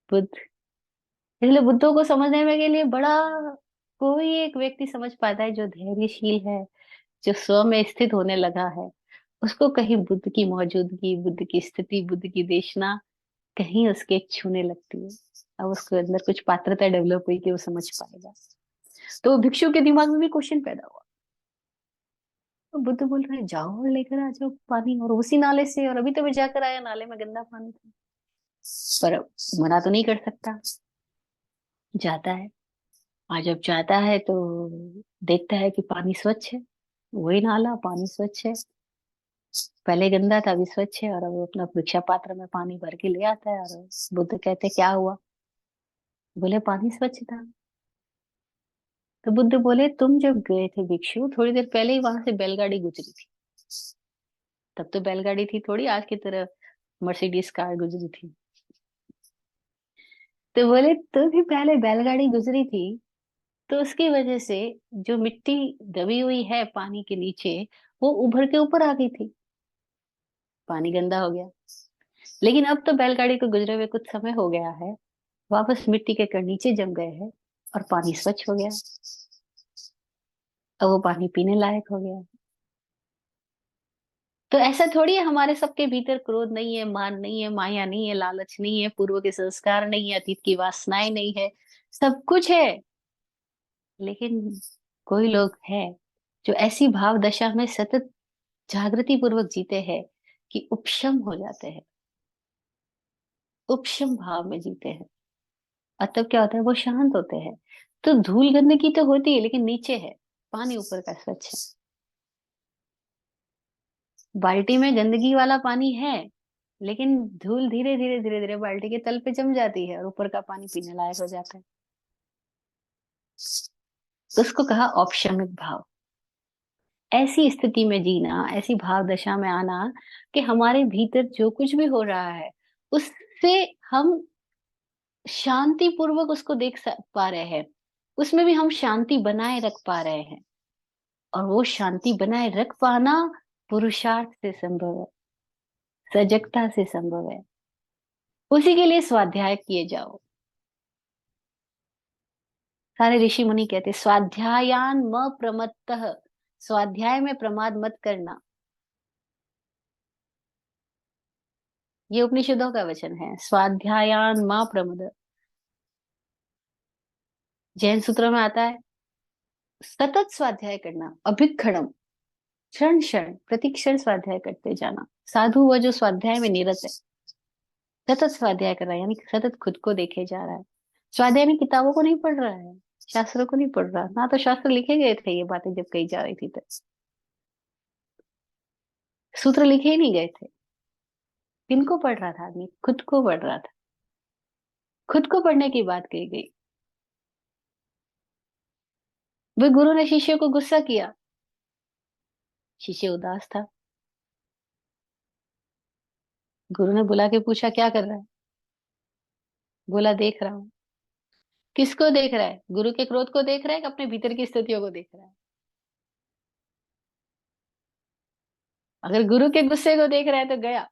बुद्ध। इसलिए बुद्धों को समझने में के लिए बड़ा, कोई एक व्यक्ति समझ पाता है जो धैर्यशील है, जो स्व में स्थित होने लगा है। उसको कहीं बुद्ध की मौजूदगी, बुद्ध की स्थिति, बुद्ध की देशना कहीं उसके छूने लगती है। अब उसके अंदर कुछ पात्रता डेवलप हुई कि वो समझ पाएगा। तो भिक्षु के दिमाग में भी क्वेश्चन पैदा हुआ। तो बुद्ध बोल रहे हैं जाओ और लेकर आ जाओ पानी, और उसी नाले से, और अभी तो मैं जाकर आया, नाले में गंदा पानी था। पर मना तो नहीं कर सकता, जाता है। और जब जाता है तो देखता है कि पानी स्वच्छ है, वही नाला, पानी स्वच्छ है। पहले गंदा था, अभी स्वच्छ है। और अब वो अपना भिक्षा पात्र में पानी भर के ले आता है, और बुद्ध कहते क्या हुआ? बोले पानी स्वच्छ था। तो बुद्ध बोले तुम जब गए थे भिक्षु, थोड़ी देर पहले ही वहां से बैलगाड़ी गुजरी थी। तब तो बैलगाड़ी थी थोड़ी आज की तरह, मर्सिडीज कार गुजरी थी। तो बोले तो भी पहले बैलगाड़ी गुजरी थी, तो उसकी वजह से जो मिट्टी दबी हुई है पानी के नीचे, वो उभर के ऊपर आ गई थी, पानी गंदा हो गया। लेकिन अब तो बैलगाड़ी को गुजरे हुए कुछ समय हो गया है, वापस मिट्टी के कण नीचे जम गए हैं, और पानी स्वच्छ हो गया। अब वो पानी पीने लायक हो गया। तो ऐसा थोड़ी है हमारे सबके भीतर क्रोध नहीं है, मान नहीं है, माया नहीं है, लालच नहीं है, पूर्व के संस्कार नहीं है, अतीत की वासनाएं नहीं है। सब कुछ है। लेकिन कोई लोग हैं जो ऐसी भाव दशा में सतत जागृति पूर्वक जीते हैं कि उपशम हो जाते हैं, उपशम भाव में जीते हैं। और तब क्या होता है, वो शांत होते हैं। तो धूल गंदगी तो होती है लेकिन नीचे है, पानी ऊपर का स्वच्छ है। बाल्टी में गंदगी वाला पानी है, लेकिन धूल धीरे धीरे धीरे धीरे बाल्टी के तल पे जम जाती है, और ऊपर का पानी पीने लायक हो जाता है। तो उसको कहा औपशमिक भाव। ऐसी स्थिति में जीना, ऐसी भाव दशा में आना कि हमारे भीतर जो कुछ भी हो रहा है उससे हम शांति पूर्वक उसको पा रहे हैं, उसमें भी हम शांति बनाए रख पा रहे हैं। और वो शांति बनाए रख पाना पुरुषार्थ से संभव है, सजगता से संभव है। उसी के लिए स्वाध्याय किए जाओ। सारे ऋषि मुनि कहते स्वाध्यायान म प्रमत्तः, स्वाध्याय में प्रमाद मत करना। ये उपनिषदों का वचन है, स्वाध्यायान मां प्रमद। जैन सूत्रों में आता है सतत स्वाध्याय करना, अभिक्षणम, क्षण क्षण प्रति क्षण स्वाध्याय करते जाना। साधु वह जो स्वाध्याय में निरत है, सतत स्वाध्याय कर रहा है, यानी कि सतत खुद को देखे जा रहा है। स्वाध्याय में किताबों को नहीं पढ़ रहा है, शास्त्रों को नहीं पढ़ रहा, ना तो शास्त्र लिखे गए थे ये बातें जब कही जा रही थी तो सूत्र लिखे ही नहीं गए थे। किनको पढ़ रहा था आदमी? खुद को पढ़ रहा था। खुद को पढ़ने की बात कही गई। वह गुरु ने शिष्य को गुस्सा किया, शिष्य उदास था। गुरु ने बुला के पूछा क्या कर रहा है? बोला देख रहा हूं। किसको देख रहा है? गुरु के क्रोध को देख रहा है कि अपने भीतर की स्थितियों को देख रहा है? अगर गुरु के गुस्से को देख रहा है तो गया,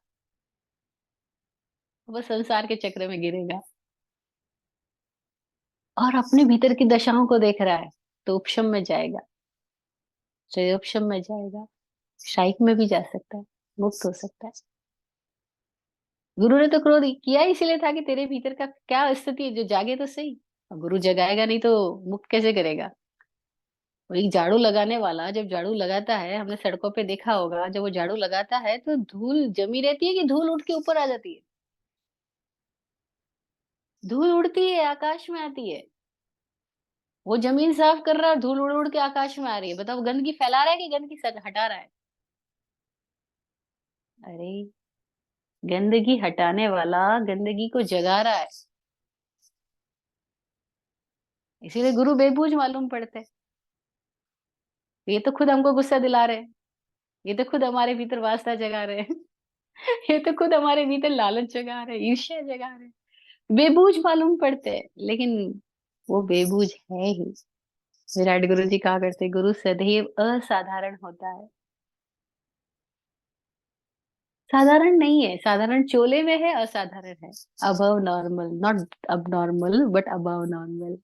वो संसार के चक्र में गिरेगा। और अपने भीतर की दशाओं को देख रहा है तो उपशम में जाएगा, त्रयोपशम में जाएगा, शाइक में भी जा सकता है, मुक्त हो सकता है। गुरु ने तो क्रोध किया ही इसीलिए था कि तेरे भीतर का क्या स्थिति है जो जागे तो सही। अब गुरु जगाएगा नहीं तो मुक्त कैसे करेगा? और एक झाड़ू लगाने वाला जब झाड़ू लगाता है, हमने सड़कों पे देखा होगा, जब वो झाड़ू लगाता है तो धूल जमी रहती है कि धूल उड़ के ऊपर आ जाती है? धूल उड़ती है, आकाश में आती है। वो जमीन साफ कर रहा है और धूल उड़ उड़ के आकाश में आ रही है। बताओ, गंदगी फैला रहा है कि गंदगी हटा रहा है? अरे, गंदगी हटाने वाला गंदगी को जगा रहा है। इसीलिए गुरु बेबूझ मालूम पड़ते हैं। ये तो खुद हमको गुस्सा दिला रहे हैं, ये तो खुद हमारे भीतर वास्ता जगा रहे हैं। ये तो खुद हमारे भीतर लालच जगा रहे हैं, ईर्ष्या जगा रहे हैं। बेबूझ मालूम पड़ते हैं, लेकिन वो बेबूझ है ही। विराट गुरु जी कहा करते, गुरु सदैव असाधारण होता है। साधारण नहीं है, साधारण चोले में है, असाधारण है। अबव नॉर्मल, नॉट अब नॉर्मल बट अबव नॉर्मल।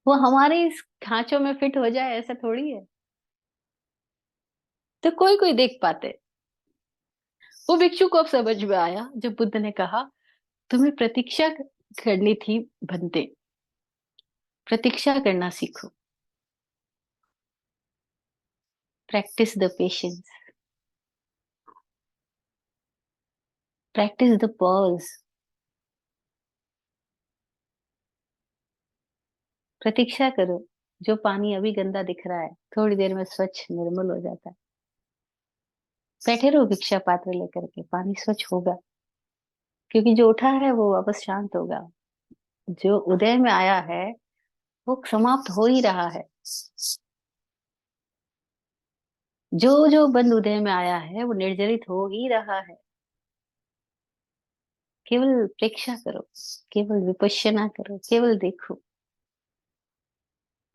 वो हमारे इस खांचों में फिट हो जाए ऐसा थोड़ी है। तो कोई कोई देख पाते। वो भिक्षु को अब समझ में आया जब बुद्ध ने कहा, तुम्हें प्रतीक्षा करनी थी बनते, प्रतीक्षा करना सीखो। Practice the patience, practice the pause. प्रतीक्षा करो। जो पानी अभी गंदा दिख रहा है थोड़ी देर में स्वच्छ निर्मल हो जाता है। बैठे रहो भिक्षा पात्र लेकर के, पानी स्वच्छ होगा। क्योंकि जो उठा है वो वापस शांत होगा। जो उदय में आया है वो समाप्त हो ही रहा है। जो जो बंद उदय में आया है वो निर्जरित हो ही रहा है। केवल प्रेक्षा करो, केवल विपश्यना करो, केवल देखो।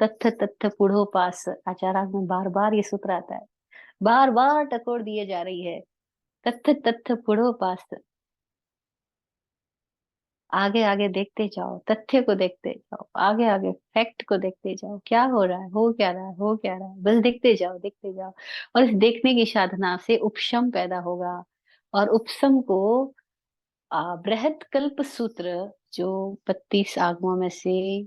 तत्थ तत्थ पुढ़ो पास, आचार्य में बार बार ये सूत्र आता है, बार बार टकोर दिए जा रही है। तत्थ तत्थ पुढ़ो पास, आगे आगे देखते जाओ, तथ्य को देखते जाओ, आगे आगे फैक्ट को देखते जाओ, क्या हो रहा है, हो क्या रहा है, हो क्या रहा है, बस देखते जाओ, देखते जाओ। और इस देखने की साधना से उपशम पैदा होगा। और उपशम को बृहत कल्प सूत्र, जो 32 आगमों में से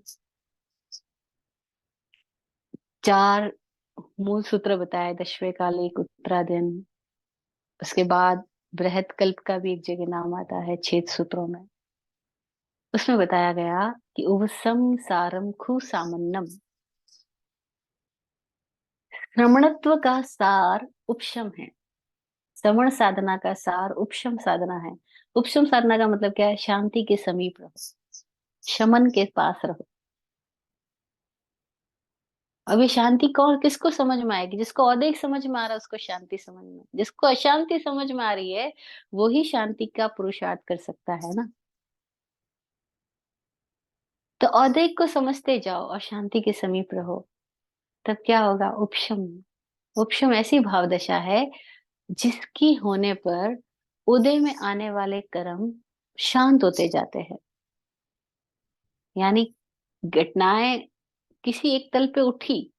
4 मूल सूत्र बताए, दशवे कालिक, उत्तरायण, उसके बाद बृहत कल्प का भी एक जगह नाम आता है 6 सूत्रों में। उसमें बताया गया कि उपसम सारम खु सामन्नम। श्रमणत्व का सार उपशम है। श्रवण साधना का सार उपशम साधना है। उपशम साधना का मतलब क्या है? शांति के समीप रहो, शमन के पास रहो। अब ये शांति कौन किसको समझ में आएगी? जिसको औदेख समझ में आ रहा है उसको शांति समझ में, जिसको अशांति समझ में आ रही है वो ही शांति का पुरुषार्थ कर सकता है ना। तो औदेख को समझते जाओ और शांति के समीप रहो। तब क्या होगा? उपशम। उपशम ऐसी भाव दशा है जिसकी होने पर उदय में आने वाले कर्म शांत होते जाते हैं। यानी घटनाएं किसी एक तल पे उठी,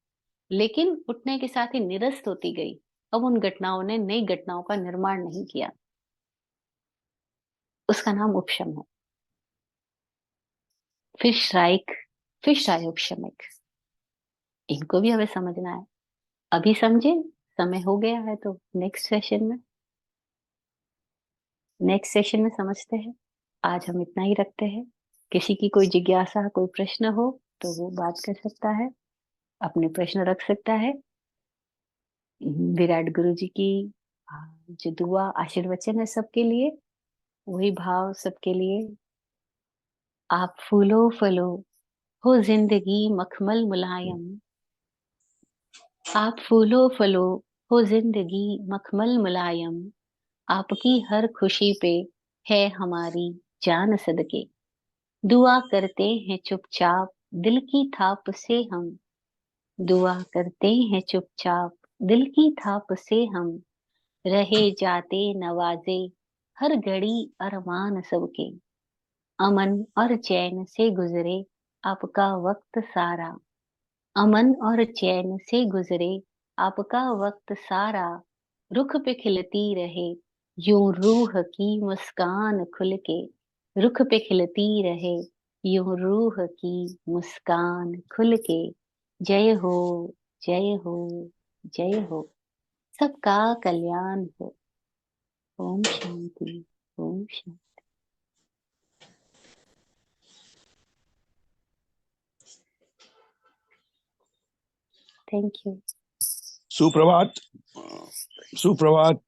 लेकिन उठने के साथ ही निरस्त होती गई। अब उन घटनाओं ने नई घटनाओं का निर्माण नहीं किया। उसका नाम उपशम है। फिर श्राइक, फिर उपशमिक। इनको भी हमें समझना है। अभी समझे, समय हो गया है तो नेक्स्ट सेशन में समझते हैं। आज हम इतना ही रखते हैं। किसी की कोई जिज्ञासा, कोई प्रश्न हो तो वो बात कर सकता है, अपने प्रश्न रख सकता है। विराट गुरु जी की आ, जो दुआ आशीर्वचन है सबके लिए, वही भाव सबके लिए। आप फूलो फलो, हो जिंदगी मखमल मुलायम। आप फूलो फलो, हो जिंदगी मखमल मुलायम। आपकी हर खुशी पे है हमारी जान सदके। दुआ करते हैं चुपचाप दिल की थाप से हम। दुआ करते हैं चुपचाप दिल की थाप से हम। रहे जाते नवाजे हर घड़ी अरमान सबके। अमन और चैन से गुजरे आपका वक्त सारा। अमन और चैन से गुजरे आपका वक्त सारा। रुख पे खिलती रहे यूं रूह की मुस्कान खुल के। रुख पे खिलती रहे यूं रूह की मुस्कान खुल के। जय हो, जय हो, जय हो। सबका कल्याण हो। ओम शांति। ओम शांति। Thank you. सुप्रभात, सुप्रभात।